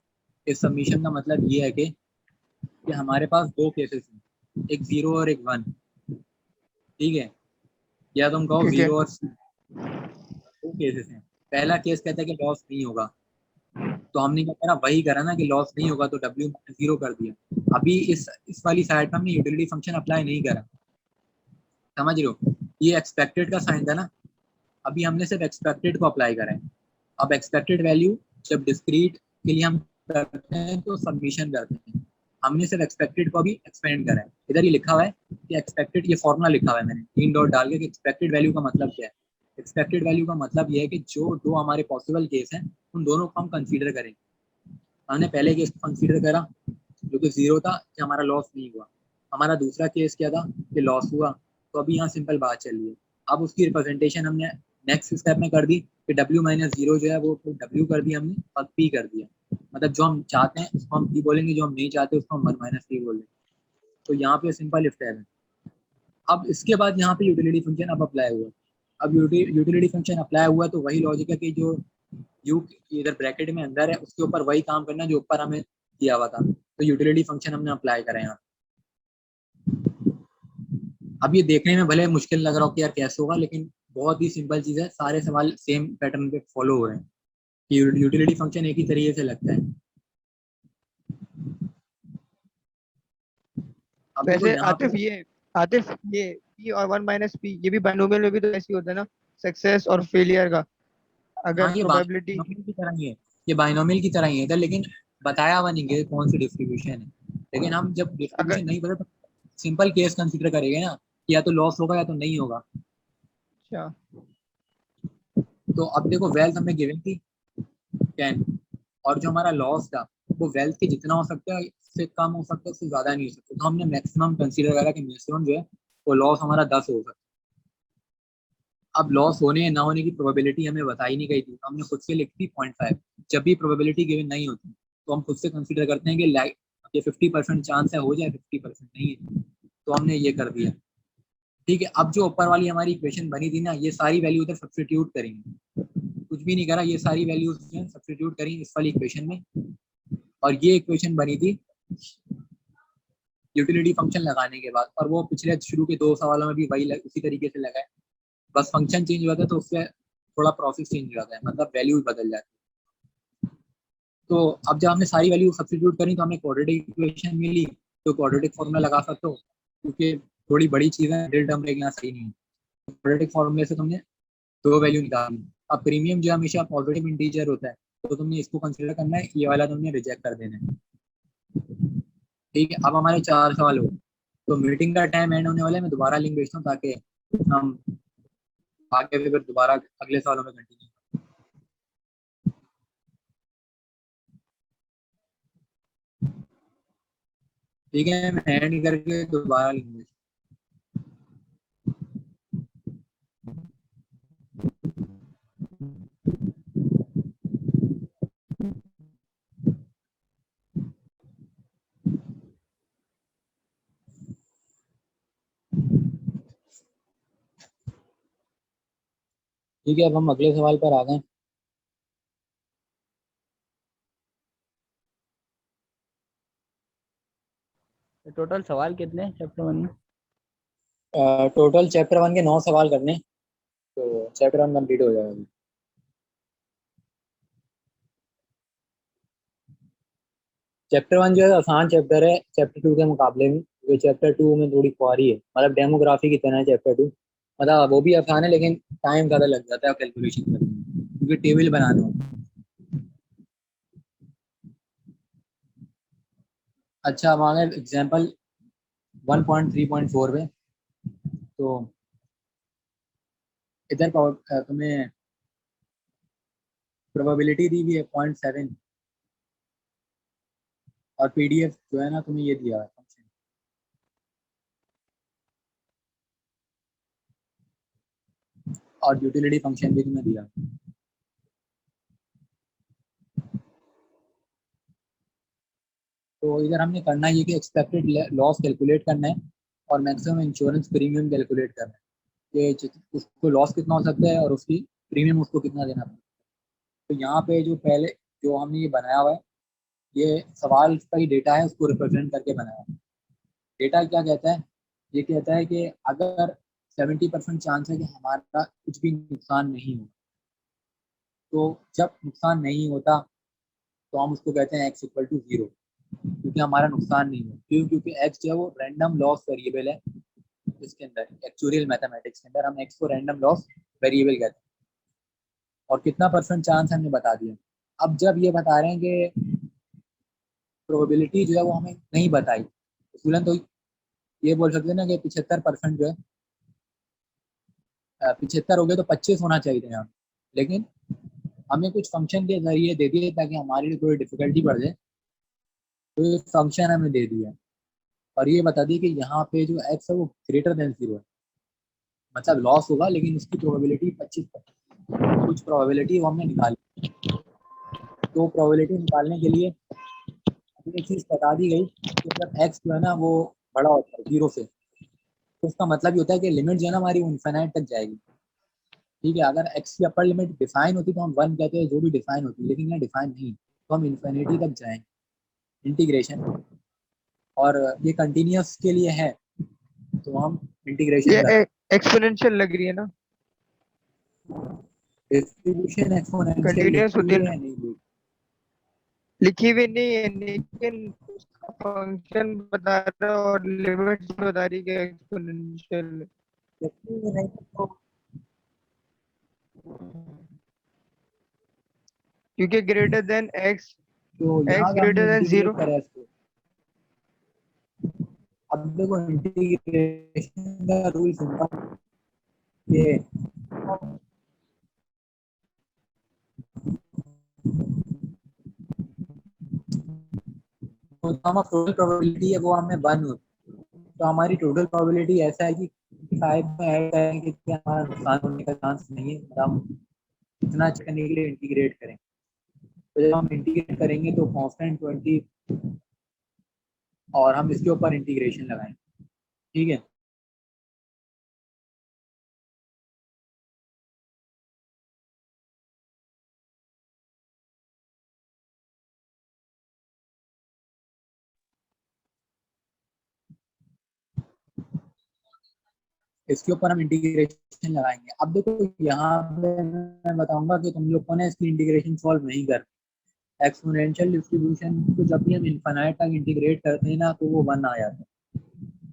इस सबमिशन का मतलब ये है कि हमारे पास दो केसेस हैं, एक 0 और एक 1, ठीक है। या तुम कहो ठीक है, 0 और c, दो केसेस हैं। पहला केस कहता है कि लॉस नहीं होगा, तो हमने क्या करा, वही करा ना कि लॉस नहीं होगा तो w - 0 कर दिया। अभी इस वाली साइड पर हमने यूटिलिटी फंक्शन अप्लाई नहीं करा, समझ रहे हो, ये एक्सपेक्टेड का साइन था ना, अभी हमने सिर्फ एक्सपेक्टेड को अप्लाई करा है। अब एक्सपेक्टेड वैल्यू जब डिस्क्रीट के लिए हम करते हैं तो सबमिशन करते हैं, हमने सिर्फ एक्सपेक्टेड को भी एक्सपेंड करा है। इधर ये लिखा हुआ है कि एक्सपेक्टेड, ये फॉर्मूला लिखा हुआ है मैंने 3 डॉट डाल के कि एक्सपेक्टेड वैल्यू का मतलब क्या है। एक्सपेक्टेड वैल्यू का मतलब ये है कि जो दो हमारे पॉसिबल केस हैं उन दोनों को हम कंसीडर करेंगे। हमने पहले केस को कंसीडर करा जो कि 0 था, कि हमारा लॉस नहीं हुआ। हमारा दूसरा केस क्या था कि लॉस हुआ। तो अभी यहाँ सिंपल बात चल रही है, अब उसकी रिप्रेजेंटेशन हमने नेक्स्ट स्टेप में कर दी कि w - 0 जो है वो w कर दिया हमने और p कर दिया। मतलब जो हम चाहते हैं उसको हम p बोलेंगे, जो हम नहीं चाहते उसको हम 1 - p बोलेंगे। तो यहाँ पे सिंपल स्टेप है। अब इसके बाद यहाँ पे यूटिलिटी फंक्शन अब अप्लाई हुआ। अब यूटिलिटी फंक्शन अप्लाई हुआ तो वही लॉजिक है कि जो यू इधर ब्रैकेट में अंदर है उसके ऊपर वही काम करना जो ऊपर हमें दिया हुआ था। तो यूटिलिटी फंक्शन हमने अप्लाई करा यहाँ। अब ये देखने में भले मुश्किल लग रहा हो कि यार कैसे होगा, लेकिन बहुत ही सिंपल चीज है, सारे सवाल सेम पैटर्न पे फॉलो हो रहे हैं कि यूटिलिटी फंक्शन एक ही तरीके से लगता है। अब देखो वैसे यहाँ आतिफ पे, ये, आतिफ ये p और 1 - p ये भी बाइनोमियल में भी तो ऐसे ही होता है ना, सक्सेस और फेलियर का, अगर हाँ ये प्रोबेबिलिटी। बाइनोमियल की तरह ही है, ये बाइनोमियल की तरह ही है इधर, लेकिन बताया हुआ नहीं कि कौन सी डिस्ट्रीब्यूशन है। लेकिन हम जब अगर, डिस्ट्रीब्यूशन नहीं पता तो सिंपल केस कंसीडर करेंगे ना कि या तो लॉस होगा या तो नहीं होगा। अच्छा, तो अब देखो वेल्थ हमें गिवन थी 10, और जो हमारा लॉस था वो वेल्थ के जितना हो सकता है, उससे कम हो सकता है, उससे ज्यादा नहीं हो सकता। तो हमने मैक्सिमम कंसीडर करा कि मैक्सिमम जो है वो लॉस हमारा 10 हो सकता है। अब लॉस होने या ना होने की प्रोबेबिलिटी हमें बताई नहीं गई थी, तो हमने खुद से लिख दी 0.5। जब भी प्रोबेबिलिटी गिवन नहीं होती तो हम खुद से कंसीडर करते हैं कि लाइक ये 50% चांस है हो जाए, 50% नहीं है, तो हमने ये कर दिया। ठीक है, अब जो ऊपर वाली हमारी इक्वेशन बनी थी ना, ये सारी वैल्यू उधर सब्स्टिट्यूट करेंगे, कुछ भी नहीं करा, ये सारी वैल्यूज सब्स्टिट्यूट करेंगे इस वाली इक्वेशन में। और ये इक्वेशन बनी थी यूटिलिटी फंक्शन लगाने के बाद, और वो पिछले शुरू के 2 सवालों में भी वही उसी तरीके से लगा है। बस फंक्शन चेंज हुआ था तो उससे थोड़ा प्रोसेस चेंज हो जाता है, मतलब वैल्यू बदल जाती है। तो अब जब हमने सारी वैल्यू सब्स्टिट्यूट करी तो हमें क्वाड्रेटिक इक्वेशन मिली, तो क्वाड्रेटिक फॉर्मूला लगा सकते हो, क्योंकि थोड़ी बड़ी चीज़ है, मिडिल टर्म लेना सही नहीं है। क्वाड्रेटिक फॉर्मूले से तुमने 2 वैल्यू निकाली। अब प्रीमियम जो हमेशा पॉजिटिव इंटीजर होता है, तो तुमने इसको कंसिडर करना है, ये वाला तुमने रिजेक्ट कर देना है। ठीक है, अब हमारे 4 सवाल हो, तो मीटिंग का टाइम एंड होने वाला है, मैं दोबारा लिंक भेजता हूँ ताकि हम आगे फिर दोबारा अगले सालों में कंटिन्यू। ठीक है, मैं एंड करके दोबारा लिंक भेजता हूँ। ठीक है, अब हम अगले सवाल पर आ गए। टोटल सवाल कितने चैप्टर 1 में? टोटल चैप्टर 1 के 9 सवाल करने, तो चैप्टर 1 कंप्लीट हो जाएगा अभी। चैप्टर 1 जो है आसान चैप्टर है चैप्टर 2 के मुकाबले में, क्योंकि चैप्टर 2 में थोड़ी ख्वारी है, मतलब डेमोग्राफी की तरह है चैप्टर 2। मतलब वो भी आसान है लेकिन टाइम ज़्यादा लग जाता है कैलकुलेशन करने में, क्योंकि टेबल बनाना होता है। अच्छा, अब आ गए एग्जाम्पल 1.3.4 पे। तो इधर तुम्हें प्रोबेबिलिटी दी हुई है 0.7, और पीडीएफ जो है ना तुम्हें ये दिया है फंक्शन, और यूटिलिटी फंक्शन भी तुम्हें दिया है। तो इधर हमने करना ये कि एक्सपेक्टेड लॉस कैलकुलेट करना है और मैक्सिमम इंश्योरेंस प्रीमियम कैलकुलेट करना है कि उसको लॉस कितना हो सकता है और उसकी प्रीमियम उसको कितना देना पड़ता है। तो यहाँ पे जो पहले जो हमने ये बनाया हुआ है, ये सवाल का ही डेटा है, उसको रिप्रेजेंट करके बनाया है। डेटा क्या कहता है, ये कहता है कि अगर 70% चांस है कि हमारा कुछ भी नुकसान नहीं हो, तो जब नुकसान नहीं होता तो हम उसको कहते हैं x इक्वल टू 0, क्योंकि हमारा नुकसान नहीं हो। क्यों? क्योंकि x जो है वो रैंडम लॉस वेरिएबल है। इसके अंदर एक्चुअल मैथमेटिक्स के अंदर हम x को रैंडम लॉस वेरिएबल कहते हैं, और कितना परसेंट चांस हमने बता दिया। अब जब ये बता रहे हैं कि प्रोबेबिलिटी जो है वो हमें नहीं बताई, उसूलन तो ये बोल सकते हैं ना कि 75% जो है 75 हो गए तो 25 होना चाहिए था यहाँ, लेकिन हमें कुछ फंक्शन के जरिए दे दिए ताकि हमारे लिए थोड़ी डिफिकल्टी बढ़ जाए, तो ये फंक्शन हमें दे दिया और ये बता दी कि यहाँ पे जो एक्स है वो ग्रेटर देन 0 है, मतलब लॉस होगा लेकिन उसकी प्रोबेबिलिटी 25%, कुछ प्रोबेबिलिटी वो हमने निकाली। तो प्रोबेबिलिटी निकालने के लिए हमें एक चीज़ बता दी गई कि जब एक्स जो है ना वो बड़ा होता है 0 से, तो उसका मतलब ये होता है कि लिमिट जो है ना हमारी इनफाइनाइट तक जाएगी। ठीक है, अगर एक्स की अपर लिमिट डिफाइन होती तो हम 1 कहते हैं, जो भी डिफाइन होती, लेकिन यहाँ डिफाइन नहीं, तो हम इन्फिनिटी तक जाएंगे इंटीग्रेशन, और ये कंटिन्यूस के लिए है तो हम इंटीग्रेशन ये कर, एक्सपोनेंशियल लग रही है ना, डिस्ट्रीब्यूशन एक्सपोनेंशियल कंटिन्यूअस लिखी होती है हुई ना, है नहीं लिखी? लिखी हुई नहीं है लेकिन फंक्शन बता रहा है और लिमिट्स बता रही है एक्सपोनेंशियल, लिखी हुई नहीं तो क्योंकि ग्रेटर देन एक्स, यहाँ एक्स का हमने ग्रेटर देन इंटीग्रेट 0। करा है इसको। अब देखो इंटीग्रेशन का रूल सिंपल, ये तो हमारा टोटल प्रोबेबिलिटी है वो हमें 1 होती है। तो हमारी टोटल प्रोबेबिलिटी ऐसा है कि 5 में ऐड करेंगे कि हमारा नुकसान होने का चांस नहीं है, और हम इतना करने के लिए इंटीग्रेट करेंगे। तो जब हम इंटीग्रेट करेंगे तो कांस्टेंट 20 और हम इसके ऊपर इंटीग्रेशन लगाएंगे, ठीक है। इसके ऊपर हम इंटीग्रेशन लगाएंगे। अब देखो यहाँ पे मैं बताऊंगा कि तुम लोग को ना इसकी इंटीग्रेशन सॉल्व नहीं कर, एक्सपोनेंशियल डिस्ट्रीब्यूशन को जब भी हम इनफाइनाइट तक इंटीग्रेट करते हैं ना तो वो 1 आ जाता है।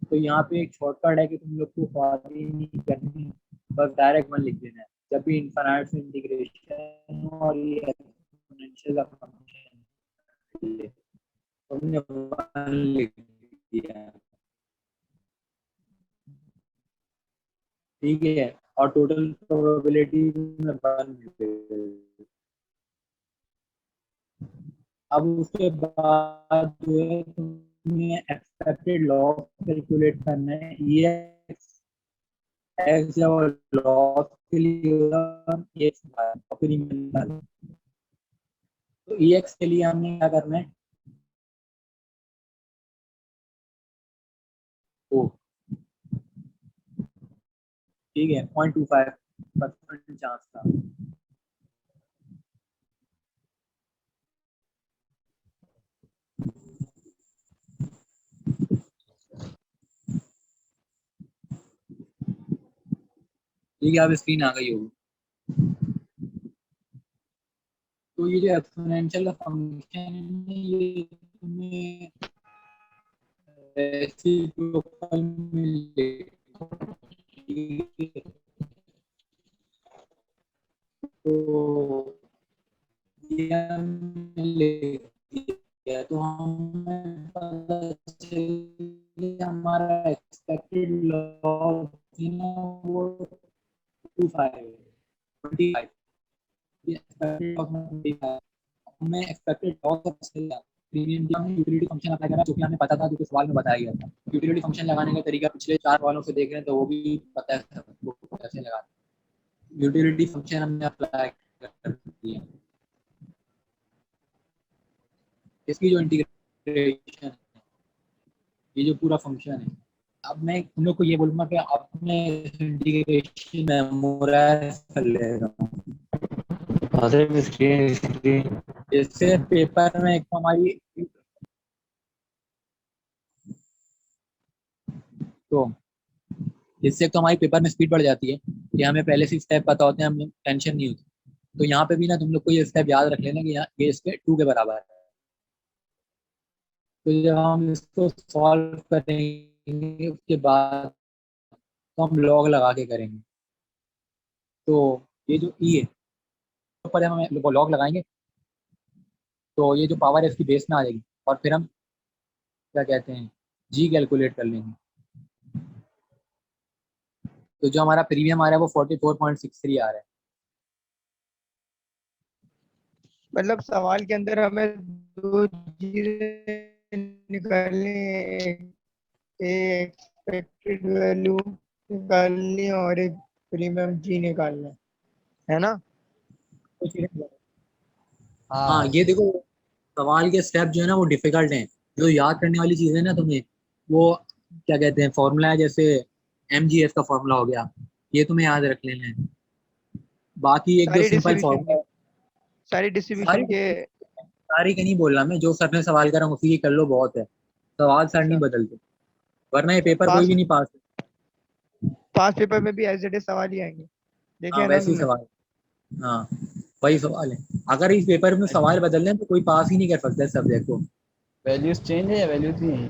तो यहाँ पे एक शॉर्टकट है कि तुम लोग को सॉल्व ही नहीं करनी, बस डायरेक्ट 1 लिख देना है जब भी इनफाइनाइट से इंटीग्रेशन हो और ये एक्सपोनेंशियल का फंक्शन है, तो हमने 1 लिख दिया, ठीक है। और टोटल प्रोबेबिलिटी में 1। अब उसके बाद जो है तुम्हें एक्सपेक्टेड लॉस कैलकुलेट करना है। ये एक्स जब लॉस के लिए होगा एक्स और फिर निकालना। तो ई एक्स के लिए हमने क्या करना है, ओ ठीक है 0.25% चांस था। ठीक है, अब स्क्रीन आ गई होगी। तो ये जो एक्सपोनेंशियल का फंक्शन है ये तुम्हें रेसिप्रोकल में तो ये हमने लिख दिया, तो हमें पता चल हमारा एक्सपेक्टेड लॉस वो 25 हमें एक्सपेक्टेड लॉस का प्रीमियम की हमने यूटिलिटी फंक्शन अप्लाई करा, जो कि हमें पता था, जो कि सवाल में बताया गया था। यूटिलिटी फंक्शन लगाने का तरीका पिछले 4 सवालों से देख रहे हैं तो वो भी पता है वो कैसे लगाते। यूटिलिटी फंक्शन हमने अप्लाई कर दिया। इसकी जो इंटीग्रेशन है, ये जो पूरा फंक्शन है, अब मैं तुम लोग को ये बोलूंगा कि आपने इंटीग्रेशन मेमोराइज कर लेगा। इससे पेपर में एक तो हमारी तो इससे तो हमारी पेपर में स्पीड बढ़ जाती है कि हमें पहले से स्टेप पता होते हैं, हमें टेंशन नहीं होती। तो यहाँ पे भी ना तुम लोग को ये स्टेप याद रख लेना कि यहाँ ये इसके 2 के बराबर है। तो जब हम इसको सॉल्व करेंगे उसके बाद तो हम लॉग लगा के करेंगे। तो ये जो ई है तो पर हम लॉग लगाएंगे तो ये जो पावर है इसकी बेस में आ जाएगी, और फिर हम क्या कहते हैं जी कैलकुलेट कर लेंगे। तो जो हमारा प्रीमियम आ रहा है वो 44.63 आ रहा है। मतलब सवाल के अंदर हमें 2 चीजें निकालनी है, एक एक्सपेक्टेड वैल्यू निकालनी है और एक प्रीमियम जी निकालना है ना। हाँ ये देखो सवाल के स्टेप जो है ना वो डिफिकल्ट हैं। जो याद करने वाली चीज़ है ना तुम्हें, वो क्या कहते हैं फॉर्मूला है, जैसे MGS का फॉर्मूला हो गया, ये तुम्हें याद रख लेना है। बाकी एक जो सारी सिंपल डिस्ट्रीब्यूशन फॉर्मूला, के सारी सारी डिस्ट्रीब्यूशन के सारी का नहीं बोल रहा मैं, जो सर ने सवाल करा उसी की कर लो बहुत है। सवाल सर नहीं अच्छा, बदलते, वरना ये पेपर कोई पास भी नहीं पास। पास पेपर में भी एज इट इज सवाल ही आएंगे, देखे हाँ है ना वैसे ही तुमने। सवाल, हाँ वही सवाल है। अगर इस पेपर में सवाल बदल दें तो कोई पास ही नहीं कर सकता इस सब्जेक्ट को। वैल्यूज चेंज है या वैल्यूज ही है?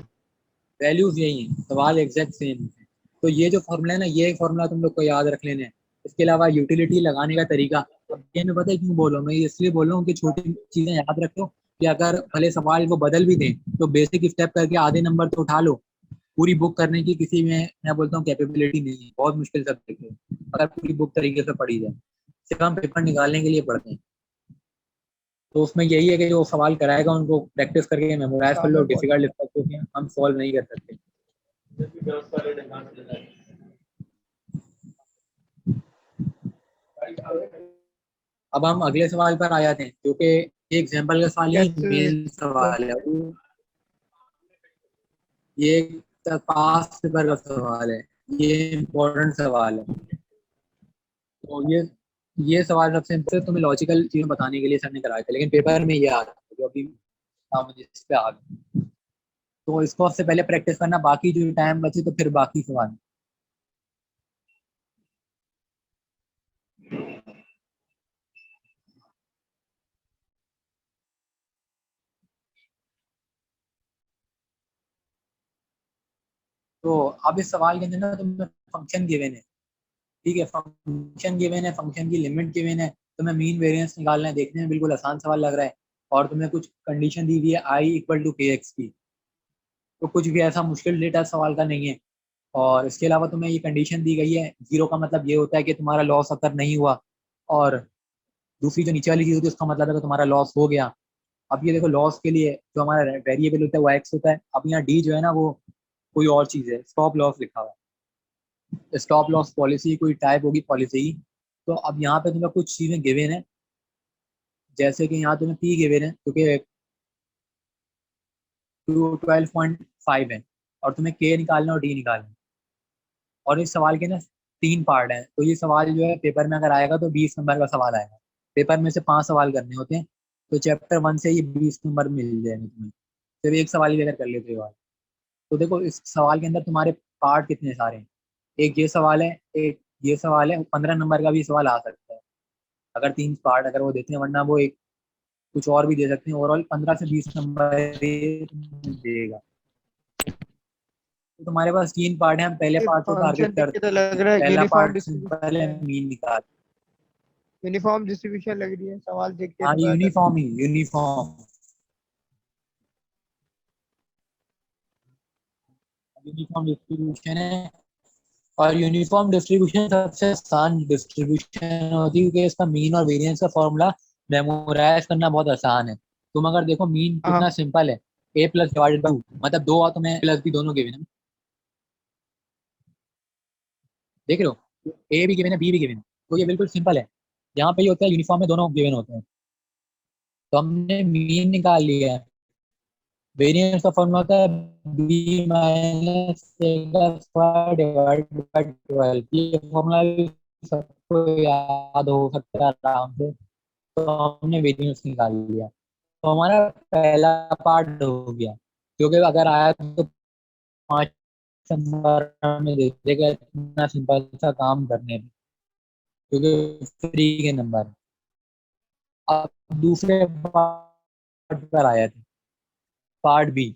वैल्यूज यही है, सवाल एग्जैक्ट सेम है। तो ये जो फॉर्मूला है ना, ये फॉर्मूला तुम लोग को याद रख लेना है। इसके अलावा यूटिलिटी लगाने का तरीका, अब ये मैं पता है क्यों बोल रहा हूँ, मैं इसलिए बोल रहा हूँ कि छोटी चीजें याद रखो कि अगर भले सवाल वो बदल भी दें तो बेसिक स्टेप करके आधे नंबर तो उठा लो। पूरी बुक करने की किसी में मैं बोलता हूँ कैपेबिलिटी नहीं है, बहुत मुश्किल सब्जेक्ट है अगर पूरी बुक तरीके से पढ़ी जाए। सिर्फ हम पेपर निकालने के लिए पढ़ते हैं। तो उसमें यही है कि जो सवाल कराएगा उनको प्रैक्टिस करके मेमोराइज कर लो, सामने बहुत डिफिकल्ट लिखा क्योंकि हम सॉल्व नहीं कर सकते। अब हम अगले सवाल पर आ जाते हैं जो कि एग्जाम्पल का सवाल नहीं, कैसे मेन सवाल है ये, पास पेपर का सवाल है, ये इम्पोर्टेंट सवाल है। तो ये सवाल सबसे सिर्फ तुम्हें लॉजिकल चीजें बताने के लिए सर ने कराया था, लेकिन पेपर में ये आ रहा है जो अभी हम जिस पे आ गए। तो इसको सबसे पहले प्रैक्टिस करना, बाकी जो टाइम बचे तो फिर बाकी सवाल। तो अब इस सवाल के अंदर ना तुम्हें फंक्शन गिवन है, ठीक है, फंक्शन गिवन है, फंक्शन की लिमिट गिवन है, तुम्हें मीन वेरिएंस निकालना है। देखने में बिल्कुल आसान सवाल लग रहा है, और तुम्हें कुछ कंडीशन दी हुई है आई इक्वल टू के एक्स की, तो कुछ भी ऐसा मुश्किल डेटा सवाल का नहीं है। और इसके अलावा तुम्हें ये कंडीशन दी गई है, जीरो का मतलब ये होता है कि तुम्हारा लॉस अगर नहीं हुआ, और दूसरी जो नीचे वाली चीज होती है उसका मतलब है कि तुम्हारा लॉस हो गया। अब ये देखो, लॉस के लिए जो हमारा वेरिएबल होता है वो एक्स होता है। अब यहाँ डी जो है ना वो कोई और चीज है, स्टॉप लॉस लिखा हुआ है, स्टॉप लॉस पॉलिसी कोई टाइप होगी पॉलिसी की। तो अब यहाँ पे तुम्हें कुछ चीजें गिवन है, जैसे कि यहाँ तुम्हें पी गिवन है क्योंकि 12.5 है, और तुम्हें के निकालना और डी निकालना है। और इस सवाल के ना 3 पार्ट हैं, तो ये सवाल जो है पेपर में अगर आएगा तो 20 नंबर का सवाल आएगा। पेपर में से 5 सवाल करने होते हैं, तो चैप्टर 1 से ये 20 नंबर मिल जाएंगे तुम्हें, सिर्फ एक सवाल भी अगर कर लेते हो। तो देखो इस सवाल के अंदर तुम्हारे पार्ट कितने सारे हैं, एक ये सवाल है, एक ये सवाल है, 15 नंबर का भी सवाल आ सकता है अगर 3 पार्ट अगर वो देते हैं, वरना वो एक कुछ और भी दे सकते हैं। ओवरऑल 15 से 20 नंबर ये देगा। तो तुम्हारे पास 3 पार्ट हैं, हम पहले ये पार्ट को टारगेट फंक्शन देख के करते तो हैं। लग रहा है पहला यूनिफॉर्म पार्ट डिस्ट्रीब्यूशन सिंपल है, है। मीन निकाल। यूनिफॉर्म डिस्ट्रीब्यूशन लग रही है, सवाल देख के हाँ तो ऐसा लग यूनिफॉर्म ही, यूनिफॉर्म यूनिफॉर्म डिस्ट्रीब्यूशन है। और यूनिफॉर्म डिस्ट्रीब्यूशन सबसे आसान डिस्ट्रीब्यूशन होती है क्योंकि इसका मीन और वेरिएंस का फॉर्मूला मेमोराइज करना बहुत आसान है। तुम अगर देखो मीन हाँ। कितना सिंपल है, ए प्लस डिवाइडेड बाई, मतलब दो और तुम्हें प्लस भी दोनों गिवन है, देख लो, ए भी गिवन है बी भी गिवन है, तो ये बिल्कुल सिंपल है। यहाँ पे ये होता है यूनिफॉर्म में दोनों गिवन होते हैं, तो हमने मीन निकाल लिया है। वेरिएंस का फॉर्मूला होता है बी माइनस का स्क्वायर डिवाइडेड बाई 12, ये फॉर्मूला भी सबको याद हो सकता है आराम से। तो हमने वेरिएंस निकाल लिया, तो हमारा पहला पार्ट हो गया, क्योंकि अगर आया तो 5 नंबर में दे देगा, इतना सिंपल सा काम करने में, क्योंकि फ्री के नंबर। अब दूसरे पार्ट पर आया था, पार्ट बी।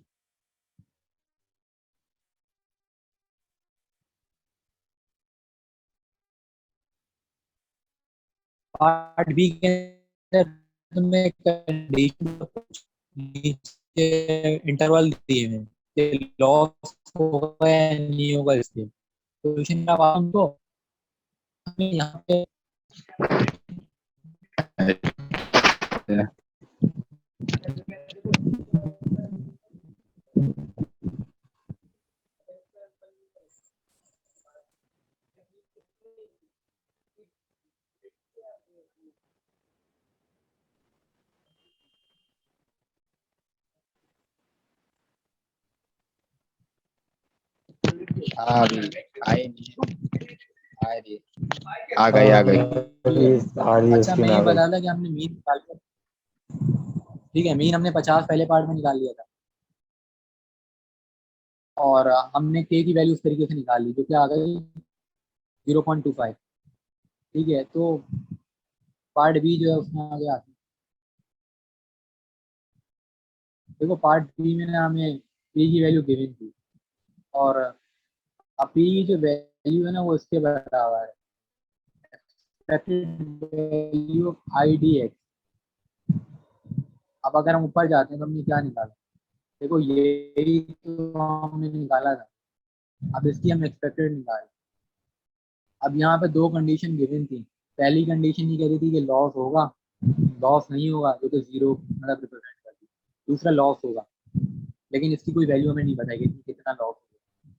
पार्ट बी के अंदर तुम्हें कंडीशन नीचे इंटरवल दिए हुए हैं कि लॉस होगा या नहीं होगा, इसके क्वेश्चन का पाऊँ तो हमें यहाँ पे हाँ अभी आई नहीं आ रही है। आ गई। आ रही है अच्छा मैं स्क्रीन ये आ गई। बता था कि हमने मीन निकाल लिया, ठीक है, मीन हमने 50 पहले पार्ट में निकाल लिया था, और हमने के की वैल्यू उस तरीके से निकाल ली जो कि आ गई 0.25, ठीक है। तो पार्ट बी जो है उसमें आ गया, देखो पार्ट बी में ना हमें पी की वैल्यू गिवन थी, और अब पी की जो वैल्यू है ना वो इसके बराबर है, expected value of I D x. अब अगर हम ऊपर जाते हैं तो हमने क्या निकाला, देखो यही तो हमने निकाला था, अब इसकी हम एक्सपेक्टेड निकाले। अब यहाँ पे दो कंडीशन गिवन थी, पहली कंडीशन ये कह रही थी कि लॉस होगा, लॉस नहीं होगा जो कि जीरो मतलब रिप्रेजेंट करती है, दूसरा लॉस होगा, लेकिन इसकी कोई वैल्यू हमें नहीं बताएगी कि कितना लॉस होगा।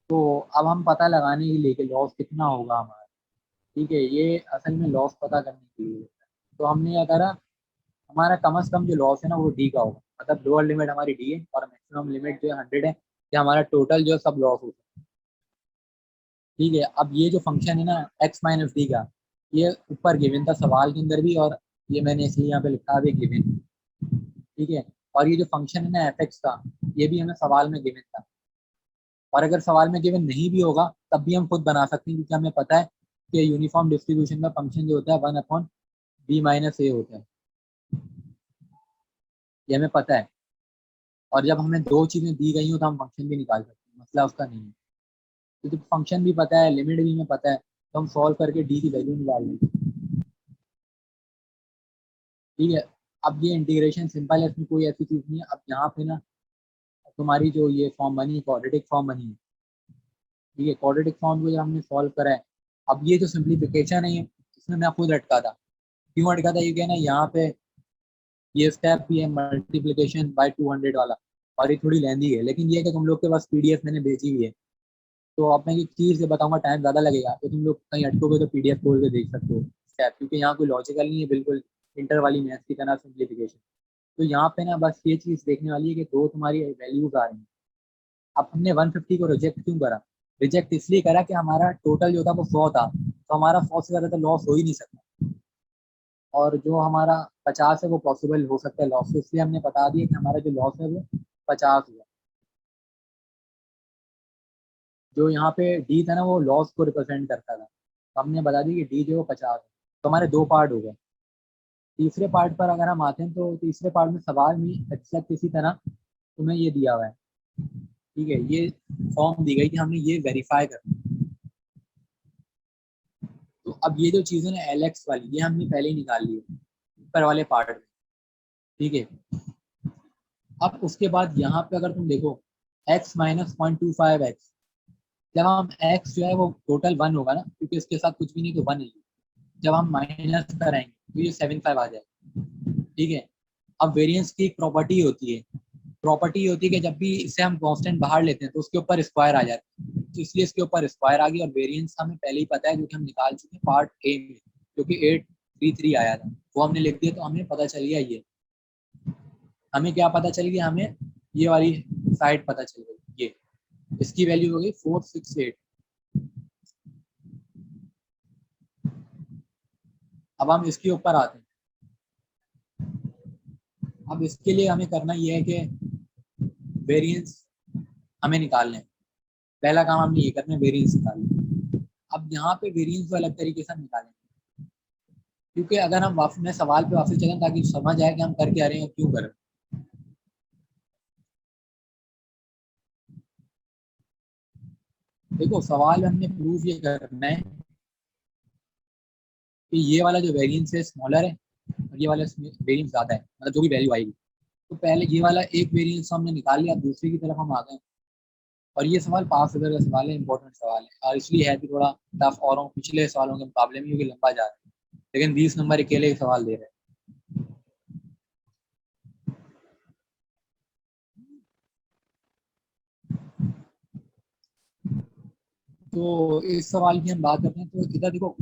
तो अब हम पता लगाने के लिए कि लॉस कितना होगा हमारा, ठीक है, ये असल में लॉस पता करने के लिए होता है। तो हमने क्या करा, हमारा कम से कम जो लॉस है ना वो डी का होगा, मतलब लोअर लिमिट हमारी डी है और मैक्सिमम लिमिट जो है 100 है, कि हमारा टोटल जो सब लॉस होता है। ठीक है, अब ये जो फंक्शन है ना एक्स माइनस डी का, ये ऊपर गिवन था सवाल के अंदर भी, और ये मैंने इसलिए यहाँ पे लिखा भी गिवन। ठीक है, और ये जो फंक्शन है ना एफ एक्स का, ये भी हमें सवाल में गिवन था, और अगर सवाल में गिवन नहीं भी होगा तब भी हम खुद बना सकते हैं, क्योंकि हमें पता है कि यूनिफॉर्म डिस्ट्रीब्यूशन का फंक्शन जो होता है 1/b-a होता है, ये हमें पता है। और जब हमें दो चीजें दी गई हो तो हम फंक्शन भी निकाल सकते हैं, मसला उसका नहीं है, क्योंकि फंक्शन भी पता है, लिमिट भी हमें पता है, तो हम सॉल्व करके डी की वैल्यू निकाल लेंगे। ठीक है, अब ये इंटीग्रेशन सिंपल है, इसमें कोई ऐसी चीज नहीं है। अब यहाँ पे ना तुम्हारी जो ये फॉर्म बनी, क्वाड्रेटिक फॉर्म बनी है, ठीक है, क्वाड्रेटिक फॉर्म को जब हमने सॉल्व करा है, अब ये जो सिंप्लीफिकेशन है इसमें मैं खुद अटका था। क्यों अटका था, ये क्या है ना, यहाँ पे ये स्टेप भी है मल्टीप्लिकेशन बाय 200 वाला, और ये थोड़ी लेंदी है, लेकिन ये कि तुम लोग के पास पीडीएफ मैंने भेजी हुई है, तो अब मैं ये चीज से बताऊंगा, टाइम ज्यादा लगेगा, तो तुम लोग कहीं अटकोगे तो पीडीएफ खोल के देख सकते हो स्टेप, क्योंकि यहाँ कोई लॉजिकल नहीं है, बिल्कुल इंटर वाली मैथ्स की तरह सिंप्लीफिकेशन। तो यहाँ पे ना बस ये चीज देखने वाली है कि दो तुम्हारी वैल्यूज आ रही हैं। अब हमने 150 को रिजेक्ट क्यों करा, रिजेक्ट इसलिए करा कि हमारा टोटल जो था वो 100 था, तो हमारा 100 से ज्यादा तो लॉस हो ही नहीं सकता, और जो हमारा 50 है वो पॉसिबल हो सकता है लॉस, तो इसलिए हमने बता दिया कि हमारा जो लॉस है वो 50 हुआ। जो यहाँ पे डी था ना वो लॉस को रिप्रेजेंट करता था, तो हमने बता दिया कि डी जो है वो 50 है। तो हमारे दो पार्ट हो गए। तीसरे पार्ट पर अगर हम आते हैं तो तीसरे पार्ट में सवाल में एक्सेप्ट इसी तरह तुम्हें ये दिया हुआ है, ठीक है, ये फॉर्म दी गई कि हमने ये वेरीफाई करना है। तो अब ये जो चीज़ है ना एल एक्स वाली, ये हमने पहले ही निकाल ली है ऊपर वाले पार्ट में, ठीक है। अब उसके बाद यहाँ पे अगर तुम देखो x माइनस 0.25x, जब हम x जो है वो टोटल 1 होगा ना, क्योंकि इसके साथ कुछ भी नहीं तो 1 है, जब हम माइनस कराएंगे तो ये 75 आ जाएगा, ठीक है। अब वेरिएंस की एक प्रॉपर्टी होती है कि जब भी इसे हम कांस्टेंट बाहर लेते हैं तो उसके ऊपर स्क्वायर आ जाता है, तो इसलिए इसके ऊपर स्क्वायर आ गई, और वेरिएंस हमें पहले ही पता है क्योंकि हम निकाल चुके हैं पार्ट ए में, जो कि 833 आया था, वो हमने लिख दिया, तो हमें पता चल गया ये, हमें क्या पता चल गया, हमें ये वाली साइड पता चल गई, ये इसकी वैल्यू हो गई 468। अब हम इसके ऊपर आते हैं। अब इसके लिए हमें करना ये है कि वेरिएंस हमें निकालना है, पहला काम हमने ये करना है, वेरिएंस निकालना। अब यहाँ पे वेरिएंस को अलग तरीके से निकालें, क्योंकि अगर हम वापस मैं सवाल पे वापस चलें ताकि समझ आए कि हम कर क्या रहे हैं और क्यों कर रहे हैं। देखो सवाल हमने प्रूफ ये करना है कि ये वाला जो वेरिएंस है स्मॉलर है और ये वाला वेरिएंस ज्यादा है, मतलब जो भी वैल्यू आएगी। तो पहले ये वाला एक वेरिएंस हमने निकाल लिया, दूसरी की तरफ हम आ गए, और ये सवाल पास वगैरह का सवाल है, इंपॉर्टेंट सवाल है, और इसलिए है भी थोड़ा टफ और पिछले सवालों के मुकाबले में, क्योंकि लंबा जा रहा है, लेकिन 20 नंबर अकेले सवाल दे रहे हैं। तो इस सवाल की हम बात करते हैं, तो इधर देखो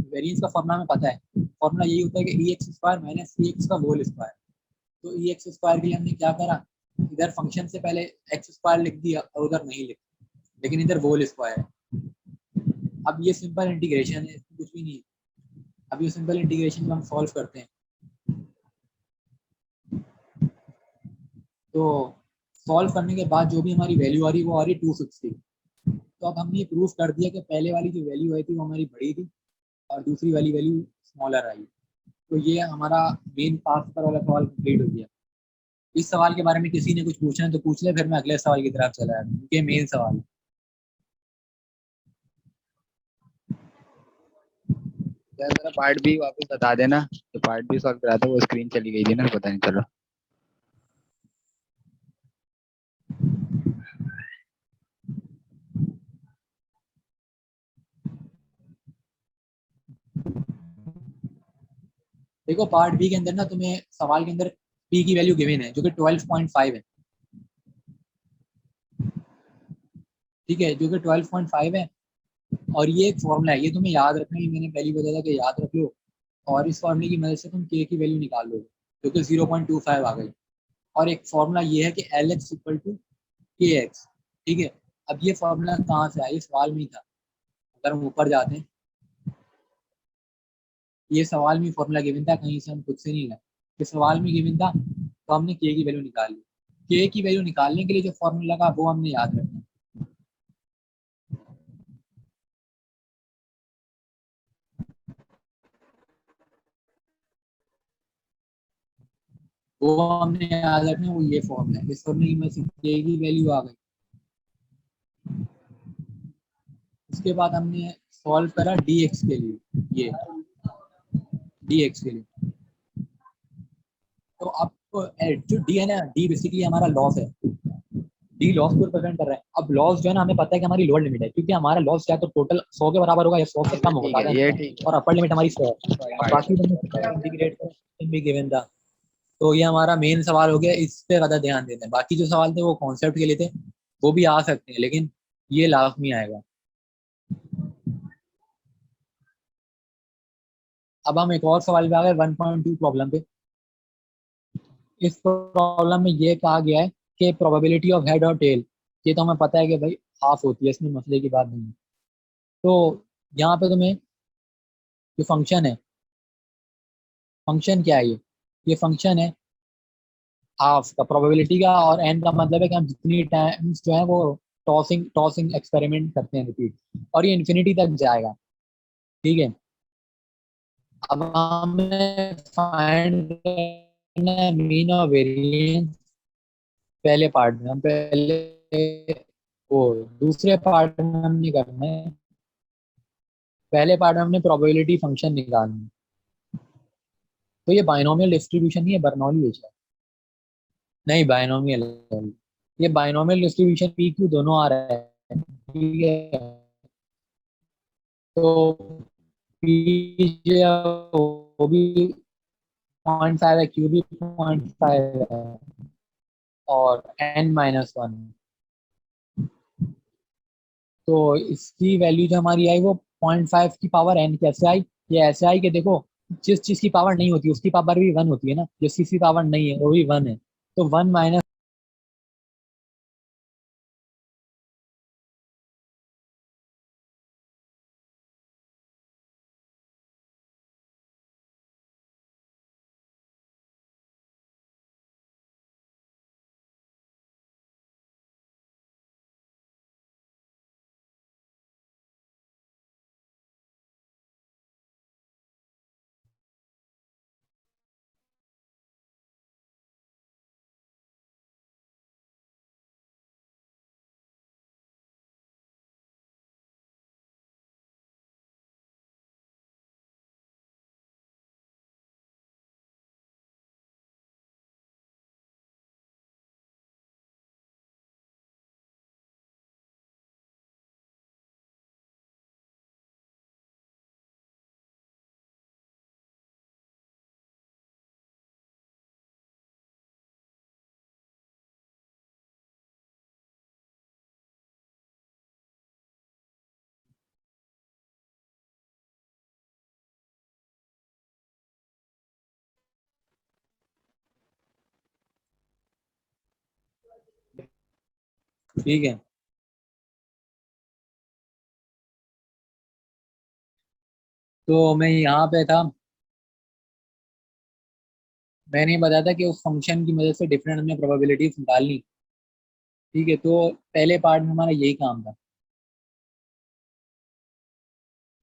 वेरिएंस का फॉर्मूला हमें पता है, फॉर्मूला यही होता है कि ई एक्स स्क्वायर माइनस सी एक्स का होल स्क्वायर। तो ई एक्स स्क्वायर के लिए हमने क्या करा, इधर फंक्शन से पहले एक्स स्क्वायर लिख दिया और उधर नहीं लिखा, लेकिन इधर होल स्क्वायर है। अब ये सिंपल इंटीग्रेशन है, कुछ भी नहीं है। अब ये सिंपल इंटीग्रेशन हम सॉल्व करते हैं, तो सॉल्व करने के बाद जो भी हमारी वैल्यू आ रही है वो आ रही है 260। तो अब हमने प्रूफ कर दिया कि पहले वाली जो वैल्यू आई थी वो हमारी बड़ी थी और दूसरी वाली वैल्यू स्मॉलर आई। तो ये हमारा मेन पास पर वाला सवाल कंप्लीट हो गया। इस सवाल के बारे में किसी ने कुछ पूछना है तो पूछ ले, फिर मैं अगले सवाल की तरफ चला जाता हूँ, क्योंकि मेन सवाल है। यार मेरा पार्ट भी वापस बता देना, जो पार्ट भी सॉल्व करा था वो स्क्रीन चली गई थी ना, पता नहीं चला। देखो पार्ट बी के अंदर ना तुम्हें सवाल के अंदर पी की वैल्यू गिवन है जो कि 12.5 है, ठीक है, जो कि 12.5 है। और ये एक फॉर्मूला है, ये तुम्हें याद रखना है, मैंने पहले बताया था कि याद रख लो। और इस फॉर्मूले की मदद से तुम के की वैल्यू निकाल लोगे जो कि 0.25 आ गई। और एक फॉर्मूला ये है कि एल एक्स इक्वल टू के एक्स, ठीक है। अब ये फॉर्मूला कहाँ से आया, ये सवाल में ही था। अगर हम ऊपर जाते हैं, ये सवाल में फॉर्मूला गिवन था, कहीं से हम खुद से नहीं लाए, ये सवाल में गिवन था, तो हमने के की वैल्यू निकाल ली। के की वैल्यू निकालने के लिए जो फॉर्मूला लगा वो हमने याद रखना है। वो हमने याद रखना है, वो ये फॉर्मूला है। इस फॉर्मूले की मदद से के की वैल्यू आ गई। उसके बाद हमने सॉल्व करा डी एक्स के लिए, ये डी एक्स के लिए। तो अब जो डी है ना, डी बेसिकली हमारा लॉस है, डी लॉस को रिप्रेजेंट कर रहा है। अब लॉस जो है ना, हमें पता है कि हमारी लोअर लिमिट है, क्योंकि हमारा लॉस क्या है तो टोटल 100 के बराबर होगा या 100 से ये कम होगा ठीक है, ज्यादा ये नहीं ठीक होगा। और अपर लिमिट हमारी 100 है। अब है। बाकी इंटीग्रेट भी गिवन था। तो ये हमारा मेन सवाल हो गया, इस पे ज्यादा ध्यान देना है। बाकी जो सवाल थे वो कॉन्सेप्ट के लिए थे, वो भी आ सकते हैं, लेकिन ये लास्ट में आएगा। अब हम एक और सवाल पे आ गए 1.2 प्रॉब्लम पे। इस प्रॉब्लम में ये कहा गया है कि प्रोबेबिलिटी ऑफ हेड और टेल, ये तो हमें पता है कि भाई हाफ होती है, इसमें मसले की बात नहीं है। तो यहाँ पे तुम्हें जो फंक्शन है, फंक्शन क्या है, ये फंक्शन है हाफ का प्रोबेबिलिटी का, और एन का मतलब है कि हम जितनी टाइम्स जो है वो टॉसिंग टॉसिंग एक्सपेरिमेंट करते हैं रिपीट, और ये इन्फिनिटी तक जाएगा, ठीक है। अब हमें फाइंड करना है मीन और वेरिएंस। पहले पार्ट में हम पहले वो दूसरे पार्ट में हमने करना है, पहले पार्ट में हमने प्रोबेबिलिटी फंक्शन निकालना है। तो ये बाइनोमियल डिस्ट्रीब्यूशन नहीं है, बर्नौली है। नहीं, बाइनोमियल है। ये बाइनोमियल डिस्ट्रीब्यूशन पी क्यू दोनों आ रहा है, ठीक है। तो पी जो है वो भी 0.5 है, क्यू भी 0.5 है, और n-1। तो इसकी वैल्यू जो हमारी आई वो 0.5 की पावर n कैसे आई, ये ऐसे आई कि देखो, जिस चीज की पावर नहीं होती उसकी पावर भी 1 होती है ना, जिस चीज की पावर नहीं है वो भी 1 है। तो 1 माइनस, ठीक है। तो मैं यहाँ पे था, मैंने बताया था कि उस फंक्शन की मदद से डिफरेंट हमने प्रोबेबिलिटीज निकालनी, ठीक है। तो पहले पार्ट में हमारा यही काम था,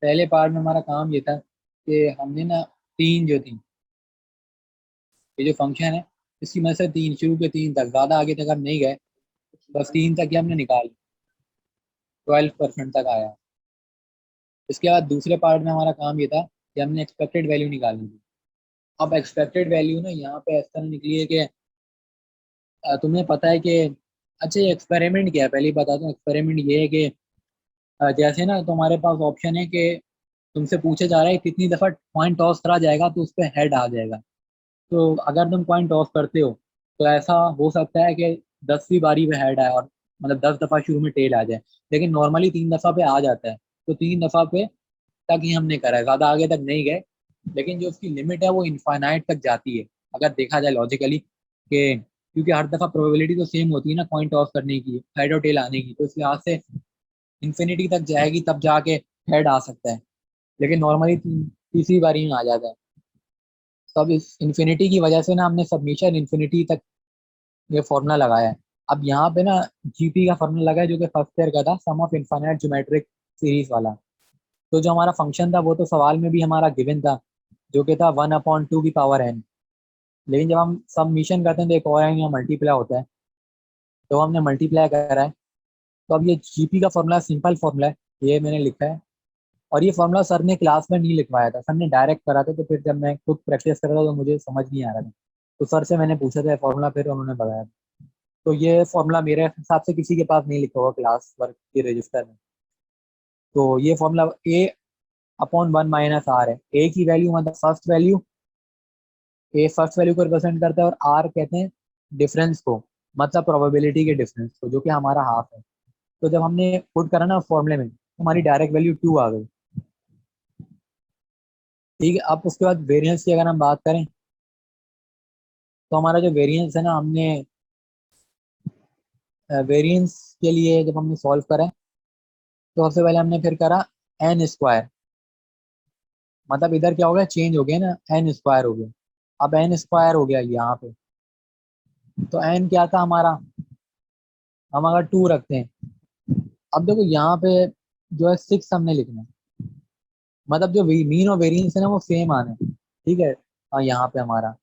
पहले पार्ट में हमारा काम ये था कि हमने ना तीन जो थी, ये जो फंक्शन है इसकी मदद से तीन, शुरू के तीन तक, ज्यादा आगे तक हम नहीं गए, बस तीन तक ही हमने निकाल, 12% तक आया। इसके बाद दूसरे पार्ट में हमारा काम ये था कि हमने एक्सपेक्टेड वैल्यू निकालनी थी। अब एक्सपेक्टेड वैल्यू ना यहाँ पे इस तरह निकली है कि तुम्हें पता है कि, अच्छा ये एक्सपेरिमेंट क्या है पहले ही बता दूं। एक्सपेरिमेंट ये है कि जैसे ना तुम्हारे पास ऑप्शन है कि तुमसे पूछे जा रहा है कितनी दफा कॉइन टॉस करा जाएगा तो उस पर हेड आ जाएगा। तो अगर तुम कॉइन टॉस करते हो तो ऐसा हो सकता है कि 10वीं बारी पे हेड आए और मतलब 10 दफा शुरू में टेल आ जाए, लेकिन नॉर्मली 3 दफा पे आ जाता है। तो 3 दफा पे तक ही हमने करा है, ज्यादा आगे तक नहीं गए। लेकिन जो उसकी लिमिट है वो इनफाइनाइट तक जाती है अगर देखा जाए लॉजिकली, कि क्योंकि हर दफा प्रोबेबिलिटी तो सेम होती है ना कॉइन टॉस करने की, हेड और टेल आने की, तो इसलिए आज से इन्फिनिटी तक जाएगी तब जाके हेड आ सकता है, लेकिन नॉर्मली तीसरी बारी में आ जाता है। तो अब इस इन्फिनिटी की वजह से ना हमने सबमिशन इन्फिनिटी तक ये फॉर्मूला लगाया है। अब यहाँ पे ना जीपी का फॉर्मूला लगा है जो कि फर्स्ट ईयर का था, सम ऑफ इनफाइनाइट ज्योमेट्रिक सीरीज वाला। तो जो हमारा फंक्शन था वो तो सवाल में भी हमारा गिवन था, जो कि था 1/2 की पावर n। लेकिन जब हम सबमिशन करते हैं तो एक और n या मल्टीप्लाई होता है, तो हमने मल्टीप्लाई करा है। तो अब ये जीपी का फॉर्मूला सिंपल फॉर्मूला है, ये मैंने लिखा है। और ये फॉर्मूला सर ने क्लास में नहीं लिखवाया था, सर ने डायरेक्ट करा था। तो फिर जब मैं खुद प्रैक्टिस कर रहा था तो मुझे समझ नहीं आ रहा था, तो सर से मैंने पूछा था फॉर्मूला, फिर उन्होंने बताया। तो ये फॉर्मूला मेरे हिसाब से किसी के पास नहीं लिखा हुआ क्लास वर्क के रजिस्टर में। तो ये फॉर्मूला a/1 - r है। a की वैल्यू मतलब फर्स्ट वैल्यू, ए फर्स्ट वैल्यू को रिप्रेजेंट करता है, और आर कहते हैं डिफरेंस को, मतलब प्रोबेबिलिटी के डिफरेंस को, जो कि हमारा हाफ है। तो जब हमने पुट करा ना फॉर्मूले में तो हमारी डायरेक्ट वैल्यू 2 आ गई। ठीक है, अब उसके बाद वेरिएंस की अगर हम बात करें तो हमारा जो वेरिएंस है ना, हमने वेरिएंस के लिए जब हमने सॉल्व करा तो सबसे पहले हमने फिर करा n²। मतलब इधर क्या हो गया, चेंज हो गया ना, n² हो गया। अब n² हो गया यहाँ पे, तो n क्या था हमारा, हम अगर 2 रखते हैं, अब देखो यहाँ पे जो है 6 हमने लिखना है। मतलब जो मीन और वेरिएंस है ना वो सेम आना है। ठीक है, यहाँ पे हमारा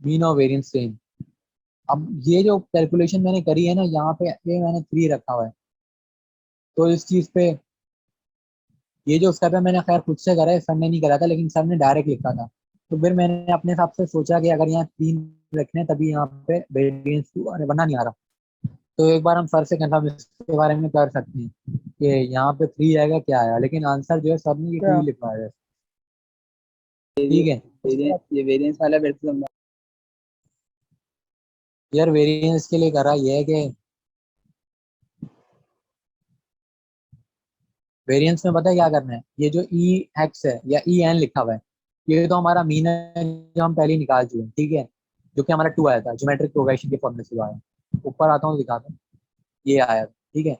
मीन और वेरिएंस सेम। अब ये जो कैलकुलेशन मैंने करी है ना, यहाँ पे ये मैंने 3 रखा हुआ है। तो इस चीज पे ये जो स्टेप है मैंने खैर खुद से करा है, सर ने नहीं करा था, लेकिन सर ने डायरेक्ट लिखा था। तो फिर मैंने अपने हिसाब से सोचा कि अगर यहाँ 3 रखने हैं, तभी यहाँ पे वेरिएंस 2, अरे वरना नहीं आ रहा। तो एक बार हम सर से कंफर्म इसके बारे में कर सकते हैं कि यहाँ पे 3 आएगा क्या आएगा, लेकिन आंसर जो है सर ने ये 2 क्या? ही लिखवाया है। ठीक है, ये वेरिएंस वाला मेरे को समझा। यार वेरिएंस के लिए करा ये है कि वेरिएंस में पता है क्या करना है, ये जो ई एक्स है या ई एन लिखा हुआ है, ये तो हमारा मीन है जो हम पहले ही निकाल चुके हैं। ठीक है, जो कि हमारा 2 आया था ज्योमेट्रिक प्रोग्रेशन के फॉर्मूले से आया। ऊपर आता हूँ दिखाता हूँ, ये आया था। ठीक है,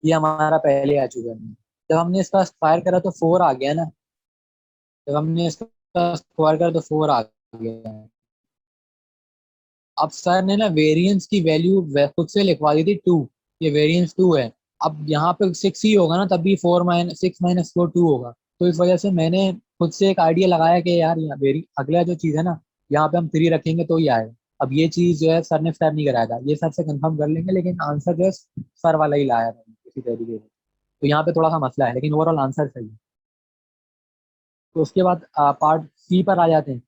ये हमारा पहले आ चुका है। जब हमने इसका स्क्वायर करा तो 4 आ गया ना, जब हमने इसका स्क्वायर करा तो 4 आ गया। अब सर ने ना वेरिएंस की वैल्यू खुद से लिखवा दी थी 2, ये वेरिएंस 2 है। अब यहाँ पे 6 ही होगा ना, तब भी 4 - 6 - 4 2 होगा। तो इस वजह से मैंने खुद से एक आइडिया लगाया कि यार यहाँ वेरी अगला जो चीज़ है ना, यहाँ पे हम 3 रखेंगे तो ही आएगा। अब ये चीज़ जो है सर ने स्टार्ट नहीं कराया था, ये सर से कंफर्म कर लेंगे, लेकिन आंसर जो है सर वाला ही लाया था इसी तरीके से। तो यहाँ पे थोड़ा सा मसला है, लेकिन ओवरऑल आंसर सही है। तो उसके बाद पार्ट सी पर आ जाते हैं।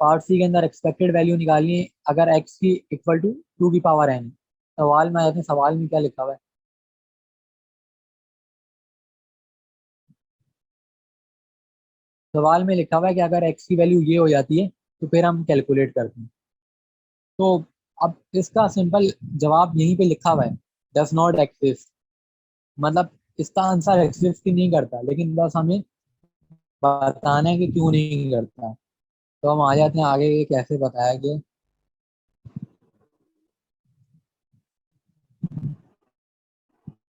पार्ट सी के अंदर एक्सपेक्टेड वैल्यू निकालनी है अगर एक्स की इक्वल टू 2 की पावर n। सवाल में आते हैं, सवाल में क्या लिखा हुआ है। सवाल में लिखा हुआ है कि अगर एक्स की वैल्यू ये हो जाती है तो फिर हम कैलकुलेट करते हैं। तो अब इसका सिंपल जवाब यहीं पे लिखा हुआ है, डज नॉट एक्सिस्ट। मतलब इसका आंसर एक्सिस्ट ही नहीं करता, लेकिन बस हमें बताना है कि क्यों नहीं करता। तो हम आ जाते हैं आगे, ये कैसे बताया गया।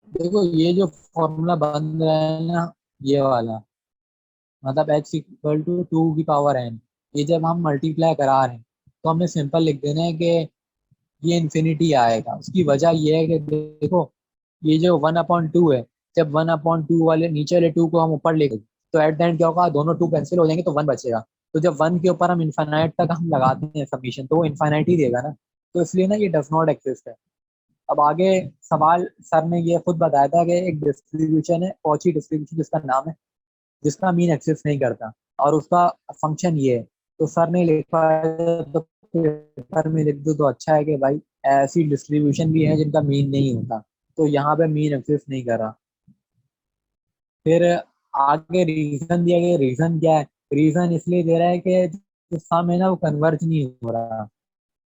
देखो ये जो फॉर्मूला बन रहा है ना, ये वाला, मतलब x इक्वल टू 2 की पावर n, ये जब हम मल्टीप्लाई करा रहे हैं तो हमें सिंपल लिख देना है कि ये इन्फिनिटी आएगा। उसकी वजह ये है कि देखो ये जो 1/2 है, जब 1/2 वाले नीचे वाले 2 को हम ऊपर ले गए तो एट द एंड क्या होगा, दोनों 2 कैंसिल हो जाएंगे तो 1 बचेगा। तो जब 1 के ऊपर हम इन्फाइनाइट तक हम लगाते हैं सबमिशन, तो वो इन्फाइनाइट ही देगा ना। तो इसलिए ना ये डज नॉट एक्सिस्ट है। अब आगे सवाल सर ने ये खुद बताया था कि एक डिस्ट्रीब्यूशन है, कॉची डिस्ट्रीब्यूशन जिसका नाम है, जिसका मीन एक्सिस्ट नहीं करता, और उसका फंक्शन ये है। तो सर ने लिखा है तो पेपर में लिख दो तो अच्छा है कि भाई ऐसी डिस्ट्रीब्यूशन भी है जिनका मीन नहीं होता। तो यहाँ पे मीन एक्सिस्ट नहीं कर रहा। फिर आगे रीजन दिया गया, रीजन क्या है? रीजन इसलिए दे रहा है कि जो सम है ना वो कन्वर्ज नहीं हो रहा,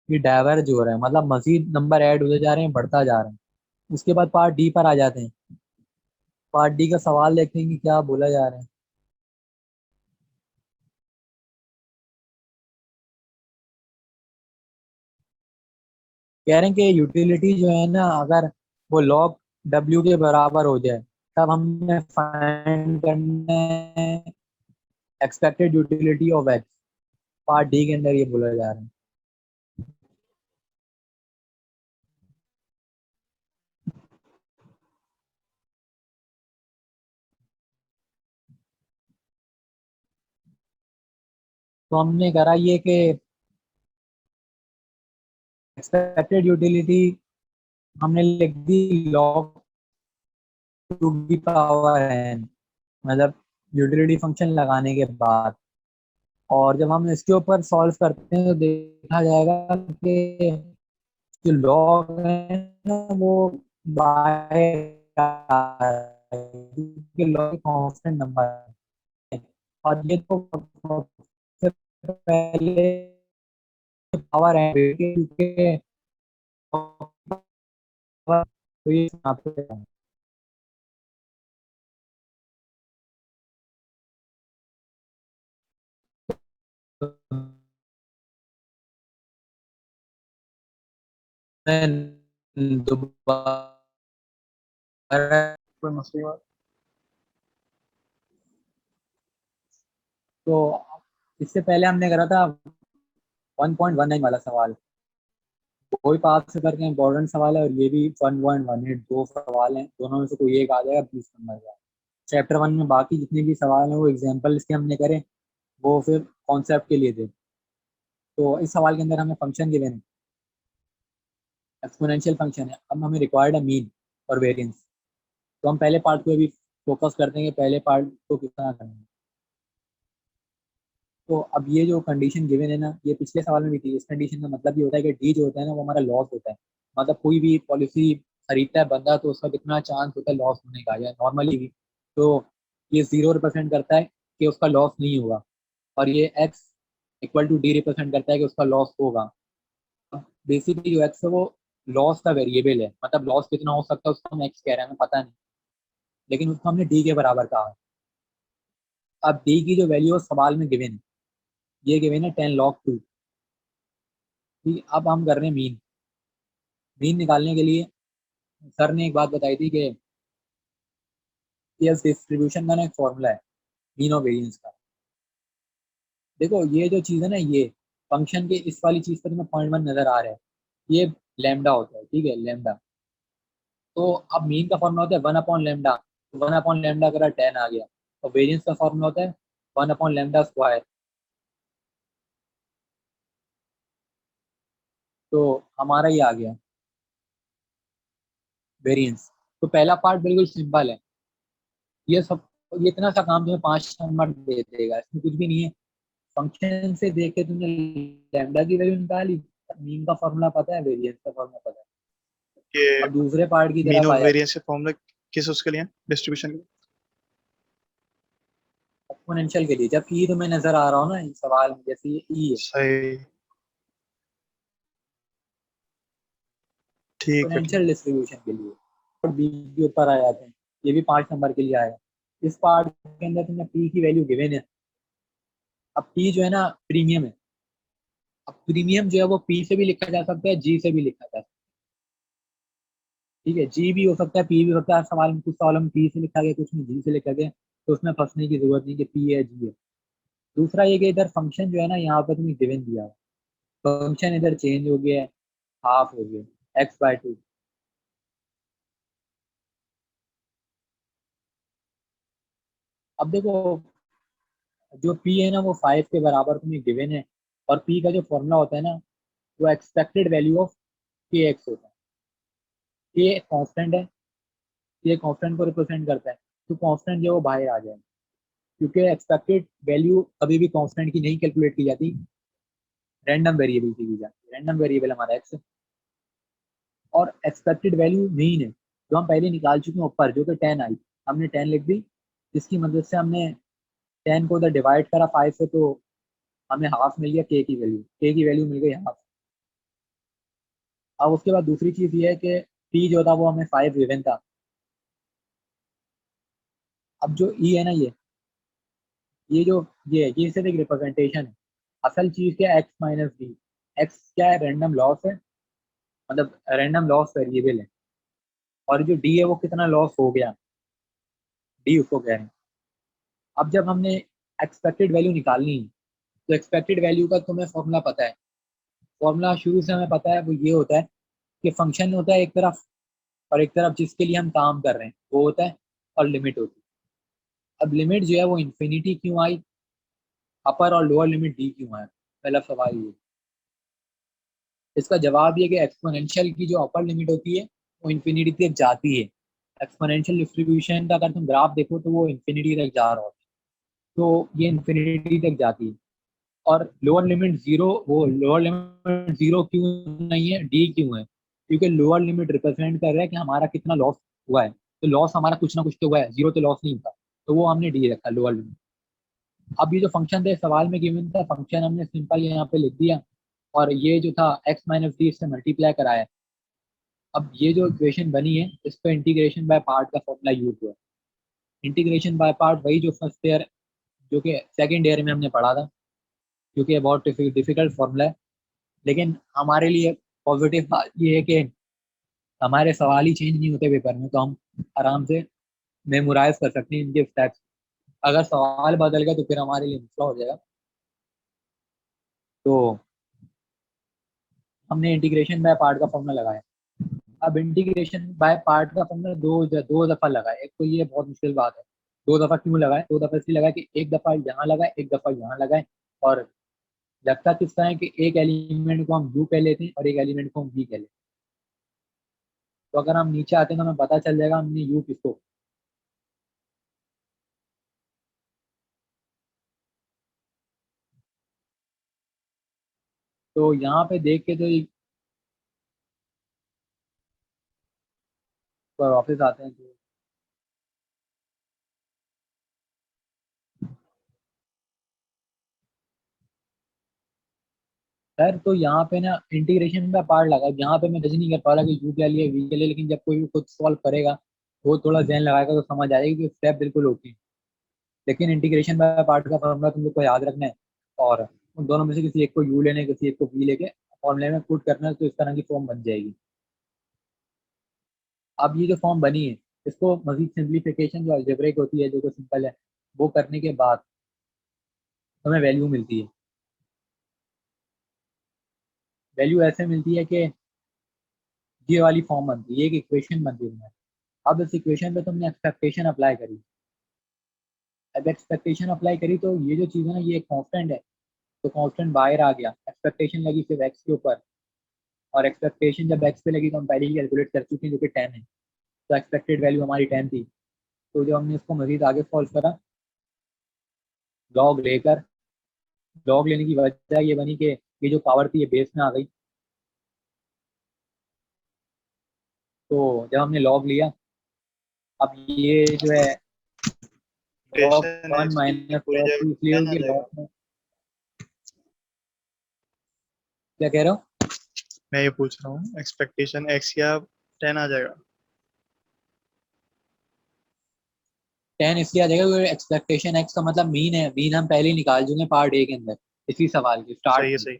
ये डाइवर्ज हो रहा है, मतलब मजीद नंबर ऐड होते जा रहे हैं, बढ़ता जा रहा है। उसके बाद पार्ट डी पर आ जाते हैं। पार्ट डी का सवाल देखते हैं कि क्या बोला जा रहा है। कह रहे हैं कि यूटिलिटी जो है ना, अगर वो लॉग डब्ल्यू के बराबर हो जाए तब हमें फाइंड करना है expected utility of x. Part D के अंदर ये बोला जा रहा है। तो हमने करा ये कि एक्सपेक्टेड यूटिलिटी हमने लिख दी लॉग टू की पावर एन, मतलब यूटिलिटी फंक्शन लगाने के बाद। और जब हम इसके ऊपर सॉल्व करते हैं तो देखा जाएगा कि जो लॉग है ना वो बाहर आ रहा है, क्योंकि लॉग कांस्टेंट नंबर है। और ये तो सबसे पहले पावर है क्योंकि तो ये यहाँ पे मैं दोबारा कोई मसली बात। तो इससे पहले हमने करा था 1.19 वाला सवाल, कोई पास से करके इम्पोर्टेंट सवाल है, और ये भी 1.18, दो सवाल हैं, दोनों में से कोई एक आ जाएगा 20 नंबर का। चैप्टर 1 में बाकी जितने भी सवाल हैं वो एग्जाम्पल इसके हमने करे, वो फिर कॉन्सेप्ट के लिए थे। तो इस सवाल के अंदर हमें फंक्शन गिवन है, एक्सपोनेंशियल फंक्शन है। अब हमें रिक्वायर्ड है मीन और वेरिएंस। तो हम पहले पार्ट को अभी फोकस करते हैं कि पहले पार्ट को किस तरह करना है। तो अब ये जो कंडीशन गिवन है ना, ये पिछले सवाल में भी थी। इस कंडीशन का मतलब ये होता है कि डी जो होता है ना वो हमारा लॉस होता है। मतलब कोई भी पॉलिसी खरीदता है बंदा तो उसका कितना चांस होता है लॉस होने का, या नॉर्मली भी तो ये 0 रिप्रेजेंट करता है कि उसका लॉस नहीं होगा, और ये x equal to D represent करता है कि उसका लॉस होगा। बेसिकली जो एक्स है वो लॉस का वेरिएबल है, मतलब लॉस कितना हो सकता है उसको हम एक्स कह रहे हैं, हमें पता नहीं, लेकिन उसको हमने डी के बराबर कहा है। अब डी की जो वैल्यू है सवाल में गिवन है, ये गिवन है 10 log 2। ठीक, अब हम कर रहे हैं मीन। मीन निकालने के लिए सर ने एक बात बताई थी कि इस डिस्ट्रीब्यूशन का ना एक फॉर्मूला है मीन और वेरिएंस का। देखो ये जो चीज़ है ना, ये फंक्शन के इस वाली चीज़ पर तुम्हें पॉइंट 1 नजर आ रहा है, ये लैम्डा होता है, ठीक है, लैम्डा। तो अब मीन का फॉर्मूला होता है 1/λ। 1/λ अगर 10 आ गया, और वेरिएंस का फॉर्मूला होता है 1/λ²। तो हमारा ये आ गया वेरिएंस। तो पहला पार्ट बिल्कुल सिंपल है, ये सब, ये इतना सा काम तुम्हें 5 नंबर दे देगा, इसमें कुछ भी नहीं है। फंक्शन से देख के तुमने लैम्डा की वैल्यू निकाली, मीन का फॉर्मूला पता है, वेरिएंस का फॉर्मूला पता है। ये अब दूसरे पार्ट की मीन तरफ और आ जाते हैं। वेरिएंस के फॉर्मूला किस उसके लिए डिस्ट्रीब्यूशन के? एक्सपोनेंशियल के लिए, जब ई तुम्हें नजर आ रहा हो ना इस सवाल में, जैसे ये ई है, सही, ठीक है, ठीक। एक्सपोनेंशियल डिस्ट्रीब्यूशन के लिए। और बी के ऊपर आ जाते हैं, ये भी 5 नंबर के लिए आया। इस पार्ट के अंदर तुम्हें पी की वैल्यू गिवन है। अब पी जो है ना प्रीमियम है। अब प्रीमियम जो है वो पी से भी लिखा जा सकता है, जी से भी लिखा जा सकता है। ठीक है, जी भी हो सकता है, पी भी हो सकता है। सवाल में कुछ सवालों में पी से लिखा गया, कुछ में जी से लिखा गया, तो उसमें फंसने की जरूरत नहीं कि पी है जी है। दूसरा ये कि इधर फंक्शन जो है ना यहाँ पर तुम्हें गिवन दिया है, फंक्शन इधर चेंज हो गया है, हाफ हो गया x/2। अब देखो जो p है ना वो 5 के बराबर तुम्हें गिवन है, और p का जो फॉर्मूला होता है ना वो एक्सपेक्टेड वैल्यू ऑफ के एक्स होता है। के कांस्टेंट है, ये कांस्टेंट को रिप्रेजेंट करता है, तो कांस्टेंट जो है वो बाहर आ जाए, क्योंकि एक्सपेक्टेड वैल्यू कभी भी कांस्टेंट की नहीं कैलकुलेट की जाती, रैंडम वेरिएबल की जाती है। रैंडम वेरिएबल हमारा एक्स, और एक्सपेक्टेड वैल्यू मीन है जो हम पहले निकाल चुके हैं ऊपर, जो कि 10 आई, हमने 10 लिख दी। जिसकी मदद से हमने 10 को उधर डिवाइड करा 5 से, तो हमें हाफ मिल गया के की वैल्यू मिल गई हाफ। अब उसके बाद दूसरी चीज़ ये है कि टी जो था वो हमें 5 गिवन था। अब जो ई है ना, ये जो ये सिर्फ एक रिप्रेजेंटेशन है। असल चीज़ क्या है, एक्स माइनस डी। एक्स क्या है, रैंडम लॉस है, मतलब रैंडम लॉस वेरिएबल है। और जो डी है वो कितना लॉस हो गया, डी उसको कह रहे हैं। अब जब हमने एक्सपेक्टेड वैल्यू निकालनी है, तो एक्सपेक्टेड वैल्यू का तुम्हें फॉर्मूला पता है। फॉर्मूला शुरू से हमें पता है, वो ये होता है कि फंक्शन होता है एक तरफ, और एक तरफ जिसके लिए हम काम कर रहे हैं वो होता है, और लिमिट होती है। अब लिमिट जो है वो इन्फिनिटी क्यों आई, अपर और लोअर लिमिट डी क्यों आया, पहला सवाल ये। इसका जवाब ये कि एक्सपोनेंशियल की जो अपर लिमिट होती है वो इन्फिनिटी तक जाती है। एक्सपोनेंशियल डिस्ट्रीब्यूशन का अगर तुम ग्राफ देखो तो वो इन्फिनिटी तक जा रहा होता है, तो ये इन्फिनिटी तक जाती है। और लोअर लिमिट जीरो, वो लोअर लिमिट जीरो क्यों नहीं है, डी क्यों है, क्योंकि लोअर लिमिट रिप्रेजेंट कर रहा है कि हमारा कितना लॉस हुआ है। तो लॉस हमारा कुछ ना कुछ तो हुआ है, जीरो तो लॉस नहीं होता, तो वो हमने डी रखा लोअर लिमिट। अब ये जो फंक्शन थे सवाल में गिवन था, फंक्शन हमने सिंपल यहाँ पे लिख दिया, और ये जो था एक्स माइनस डी से मल्टीप्लाई कराया। अब ये जो इक्वेशन बनी है इस पर इंटीग्रेशन बाय पार्ट का फॉर्मूला यूज हुआ है। इंटीग्रेशन बाय पार्ट वही जो फर्स्ट ईयर, जो कि सेकेंड ईयर में हमने पढ़ा था, क्योंकि ये बहुत डिफिकल्ट फॉर्मूला है। लेकिन हमारे लिए पॉजिटिव बात ये है कि हमारे सवाल ही चेंज नहीं होते पेपर में, तो हम आराम से मेमोराइज कर सकते हैं इनके स्टेप्स। अगर सवाल बदल गया तो फिर हमारे लिए मसला हो जाएगा। तो हमने इंटीग्रेशन बाय पार्ट का फॉर्मूला लगाया। अब इंटीग्रेशन बाय पार्ट का फॉर्मूला दो दफा लगाए। एक तो ये बहुत मुश्किल बात है, दो दफा क्यों लगाए, दो दफा इसलिए लगाए कि एक दफा यहाँ लगाए, एक दफा यहाँ लगाए। और लगता किस तरह है कि एक एलिमेंट को हम यू कह लेते हैं और एक एलिमेंट को हम वी कह लेते हैं। तो अगर हम नीचे आते हैं तो हमें पता चल जाएगा हमने यू किसको। तो यहाँ पे देख के तो वापस आते हैं तो सर, तो यहाँ पे ना इंटीग्रेशन का पार्ट लगा। यहाँ पे मैं जज नहीं कर पा रहा कि यू क्या लिए वी के लिए, लेकिन जब कोई भी खुद सॉल्व करेगा वो थोड़ा ध्यान लगाएगा तो समझ आएगी कि स्टेप बिल्कुल ओके है। लेकिन इंटीग्रेशन बाय पार्ट का फॉर्मूला तुम लोग को याद रखना है, और उन दोनों में से किसी एक को यू लेने, किसी एक को वी लेके फॉर्मूले में पुट करना है, तो इस तरह की फॉर्म बन जाएगी। अब ये जो फॉर्म बनी है इसको मजीद सिंप्लीफिकेशन जो अलजेब्रिक होती है, जो कि सिंपल है, वो करने के बाद हमें वैल्यू मिलती है। वैल्यू ऐसे मिलती है कि ये वाली फॉर्म बनती है, एक इक्वेशन बनती है। अब इस इक्वेशन पे तुमने एक्सपेक्टेशन अप्लाई करी। अब एक्सपेक्टेशन अप्लाई करी तो ये जो चीज़ है ना, ये एक कांस्टेंट है, तो कांस्टेंट बाहर आ गया। एक्सपेक्टेशन लगी सिर्फ एक्स के ऊपर, और एक्सपेक्टेशन जब एक्स पे लगी तो हम पहले ही कैलकुलेट कर चुके हैं, जो कि 10 है। तो एक्सपेक्टेड वैल्यू हमारी 10 थी। तो जब हमने इसको मजीद आगे सॉल्व करा, लॉग लेकर, लॉग लेने की वजह ये बनी कि ये जो पावर थी ये बेस में आ गई। तो जब हमने लॉग लिया, अब ये जो है लॉग एक्सपेक्टेशन 1 एक्स की माइनस पूरी लॉग जगह 2 इसलिए 10 हुई आ कि जाएगा। लॉग में क्या कह रहे हो, मैं ये पूछ रहा हूँ एक्सपेक्टेशन एक्स या 10 आ जाएगा। 10 इसलिए आ जाएगा क्योंकि एक्सपेक्टेशन एक्स का मतलब मीन है। मीन हम पहले ही निकाल चुके हैं पार्ट ए के अंदर, इसी सवाल के स्टार्ट सही है में। सही।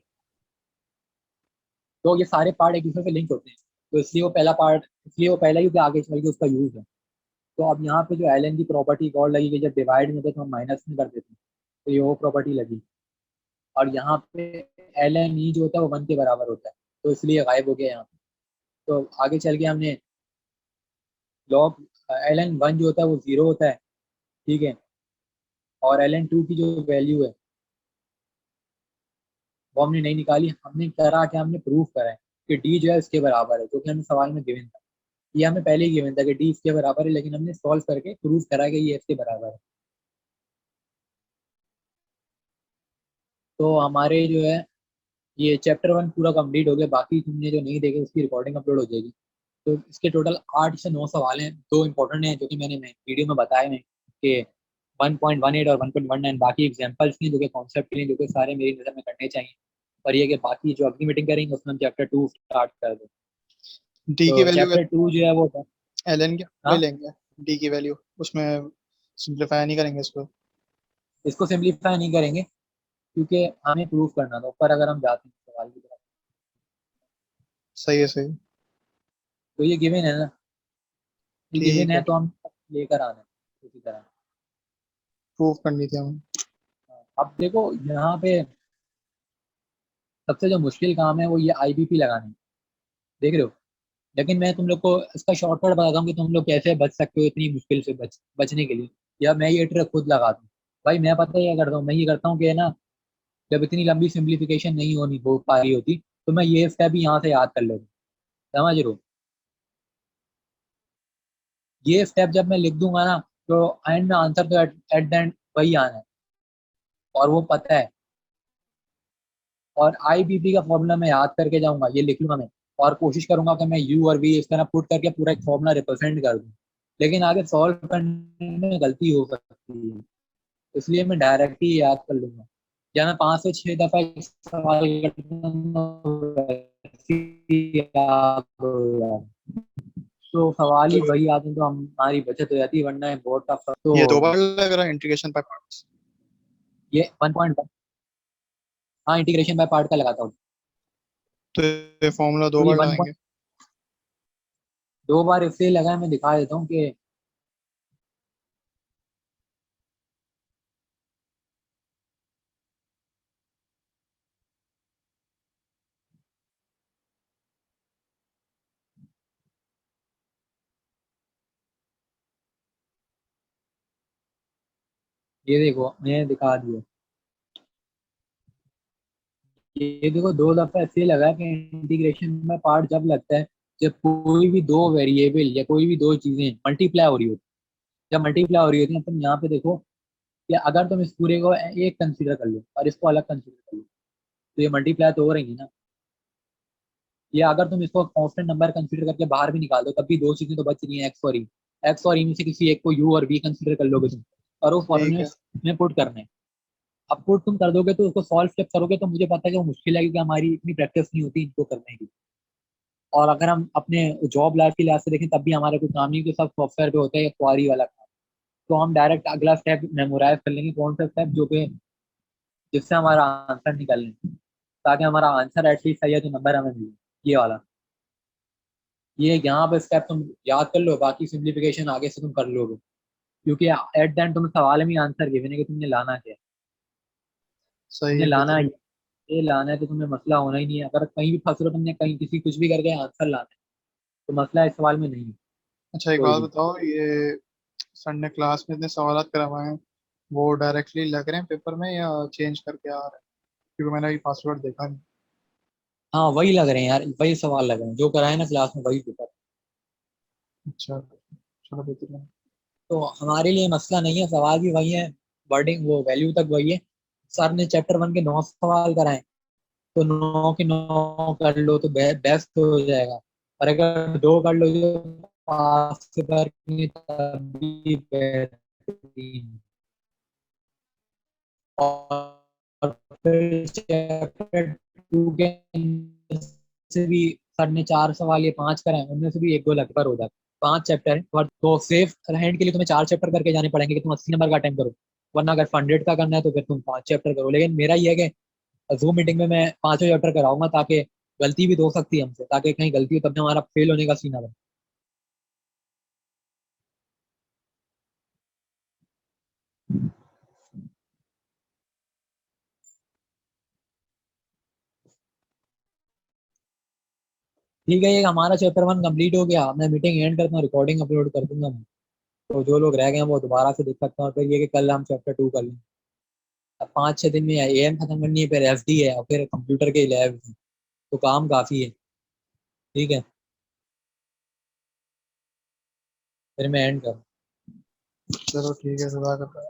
तो ये सारे पार्ट एक दूसरे से लिंक होते हैं, तो इसलिए वो पहला पार्ट, इसलिए वो पहला ही होता है, आगे चल के उसका यूज है। तो अब यहाँ पे जो एल एन की प्रॉपर्टी एक और लगी कि जब डिवाइड में थे तो हम माइनस में कर देते हैं, तो ये वो प्रॉपर्टी लगी। और यहाँ पे एल एन ई जो होता है वो 1 के बराबर होता है, तो इसलिए गायब हो गया यहाँ पे। तो आगे चल के हमने लॉग एल एन 1 जो होता है वो 0 होता है, ठीक है। और एल एन 2 की जो वैल्यू है वो हमने नहीं निकाली, हमने करा कि हमने प्रूफ करा है कि डी जो है इसके बराबर है, जो कि हमें सवाल में गिवन था। ये हमें पहले ही गिवन था कि डी इसके बराबर है, लेकिन हमने सॉल्व करके प्रूफ करा कि ये इसके बराबर है। तो हमारे जो है ये चैप्टर 1 पूरा कंप्लीट हो गया। बाकी तुमने जो नहीं देखे उसकी रिकॉर्डिंग अपलोड हो जाएगी। तो इसके टोटल 8 से 9 सवाल हैं। 2 इंपॉर्टेंट हैं जो कि मैंने वीडियो में बताए हैं कि 1.18 और 1.19 बाकी एग्जांपल्स नहीं, जो कि कॉन्सेप्ट के लिए, जो कि सारे मेरी नज़र में करने चाहिए। पर ये कि बाकी जो अगली मीटिंग करेंगे उसमें हम चैप्टर 2 स्टार्ट कर दें। डी की तो वैल्यू चैप्टर 2 जो है वो एलएन की ले हाँ, लेंगे, डी की वैल्यू उसमें सिंपलीफाई नहीं करेंगे इसको। इसको सिंपलीफाई नहीं करेंगे क्योंकि हमें प्रूव करना था ऊपर, अगर हम जाते हैं सवाल की तरफ। सही है, सही। तो ये गिवन है ना, ये गिवन ठीक है है, तो हम लेकर आना है उसी तरह। प्रूफ करनी थी हमें। अब देखो यहाँ पे सबसे जो मुश्किल काम है वो ये आईबीपी लगाना है, देख रहे हो। लेकिन मैं तुम लोग को इसका शॉर्टकट बताता हूँ कि तुम लोग कैसे बच सकते हो इतनी मुश्किल से बचने के लिए। या मैं ये ट्रिक खुद लगाता हूँ। भाई मैं पता है क्या करता हूँ, मैं ये करता हूँ कि ना, जब इतनी लंबी सिंप्लीफिकेशन नहीं हो पा रही होती तो मैं ये स्टेप भी यहाँ से याद कर लेता हूँ, समझ रहे हो। ये स्टेप जब मैं लिख दूंगा ना, तो एंड में आंसर तो एट द एंड वही आना है, और वो पता है। और आईबीपी का फॉर्मूला मैं याद करके जाऊंगा, ये लिख लूंगा मैं, और कोशिश करूंगा कि मैं यू और वी इस तरह पुट करके पूरा एक फॉर्मूला रिप्रेजेंट कर दूं। लेकिन आगे सॉल्व करने में गलती हो सकती है, इसलिए मैं डायरेक्ट ही याद कर लूंगा। या मैं 5 से 6 दफा एक सवाल करता वैसे ही याद हो जाए। तो सवाल ही तो वही आते हैं तो हमारी बचत हो जाती है, वरना ये बहुत टफ तो। ये 2 बार लग रहा है इंटीग्रेशन बाय पार्ट्स। ये 1.1, हाँ इंटीग्रेशन बाय पार्ट का लगाता हूँ। तो ये फॉर्मूला 2 तो ये बार वन लगाएंगे। 2 बार इसलिए लगा है, मैं दिखा देता हूँ कि ये देखो मैंने दिखा दिया। ये देखो 2 दफा इसलिए लगा कि इंटीग्रेशन में पार्ट जब लगता है जब कोई भी दो वेरिएबल या कोई भी दो चीजें मल्टीप्लाई हो रही होती। जब मल्टीप्लाई हो रही होती है तुम यहाँ पे देखो कि अगर तुम इस पूरे को एक कंसीडर कर लो और इसको अलग कंसीडर कर लो, तो ये मल्टीप्लाई तो हो रही है ना। या अगर तुम इसको कांस्टेंट नंबर कंसीडर करके बाहर भी निकाल दो, तब भी दो चीजें तो बच रही हैं, एक्स और ई। एक्स और ई में से किसी एक को यू और बी कंसीडर कर लोगे तुम, और वो ठीक फॉर्मूले है, में पुट करना है। अब पुट तुम कर दोगे तो उसको सॉल्व जब करोगे तो मुझे पता है कि वो मुश्किल है, क्योंकि हमारी इतनी प्रैक्टिस नहीं होती इनको करने की। और अगर हम अपने जॉब लाइफ के लिहाज से देखें तब भी हमारे कोई काम नहीं, कि सब सॉफ्टवेयर पे होता है, क्वारी वाला काम। तो हम डायरेक्ट अगला स्टेप मेमोराइज कर लेंगे, कौन सा स्टेप जो कि जिससे हमारा आंसर निकल लें, ताकि हमारा आंसर एटलीस्ट सही है तो नंबर हमें मिले, ये वाला। ये यहाँ पे स्टेप तुम याद कर लो, बाकी सिंप्लीफिकेशन आगे से तुम कर लोगे, क्योंकि एट द एंड तुम सवाल में आंसर गिवन है कि तुमने लाना क्या है। सही तुमने है, लाना है बेहतरीन। ये लाना है, तो तुम्हें मसला होना ही नहीं है। अगर कहीं भी फंस रहे हो, तुमने कहीं किसी कुछ भी करके आंसर लाना है, तो मसला इस सवाल में नहीं है अच्छा, एक कोई बात भी। बताओ, ये सर ने क्लास में इतने सवाल करवाए हैं, वो डायरेक्टली लग रहे हैं पेपर में या चेंज करके आ रहे हैं? क्योंकि मैंने अभी पासवर्ड देखा नहीं। हाँ वही लग रहे हैं यार, वही सवाल लग रहे हैं जो कराए ना क्लास में, वही पेपर। अच्छा, चलो बेहतरीन। तो हमारे लिए मसला नहीं है, सवाल भी वही है, वर्डिंग वो वैल्यू तक वही है। सर ने चैप्टर 1 के 9 सवाल कराए, तो 9 के 9 कर लो तो बेस्ट हो जाएगा। और अगर 2 कर लो तो पास से पर तब भी बेहतरीन। और फिर चैप्टर 2 के अंदर से भी सर ने 4 सवाल ये 5 कराए, उनमें से भी 1-2 लगभग हो जाते। 5 चैप्टर है, और तो सेफ हैंड के लिए तुम्हें 4 चैप्टर करके जाने पड़ेंगे कि तुम 80 नंबर का अटेम्प्ट करो। वरना अगर 100 का करना है तो फिर तुम 5 चैप्टर करो। लेकिन मेरा ये है कि जूम मीटिंग में मैं 5 चैप्टर कराऊंगा, ताकि गलती भी तो हो सकती है हमसे, ताकि कहीं गलती हो तब भी हमारा फेल होने का सीन ना बने। ठीक है, ये हमारा चैप्टर 1 कंप्लीट हो गया। मैं मीटिंग एंड करता हूँ, रिकॉर्डिंग अपलोड कर दूंगा मैं। तो जो लोग रह गए हैं वो दोबारा से देख सकते हैं, और फिर ये कि कल हम चैप्टर 2 कर लें। अब 5-6 दिन में एएम खत्म करनी है, फिर एफडी है, और फिर कंप्यूटर के लैब है, तो काम काफी है। ठीक है, फिर मैं एंड कर। चलो ठीक है, सदा करता है।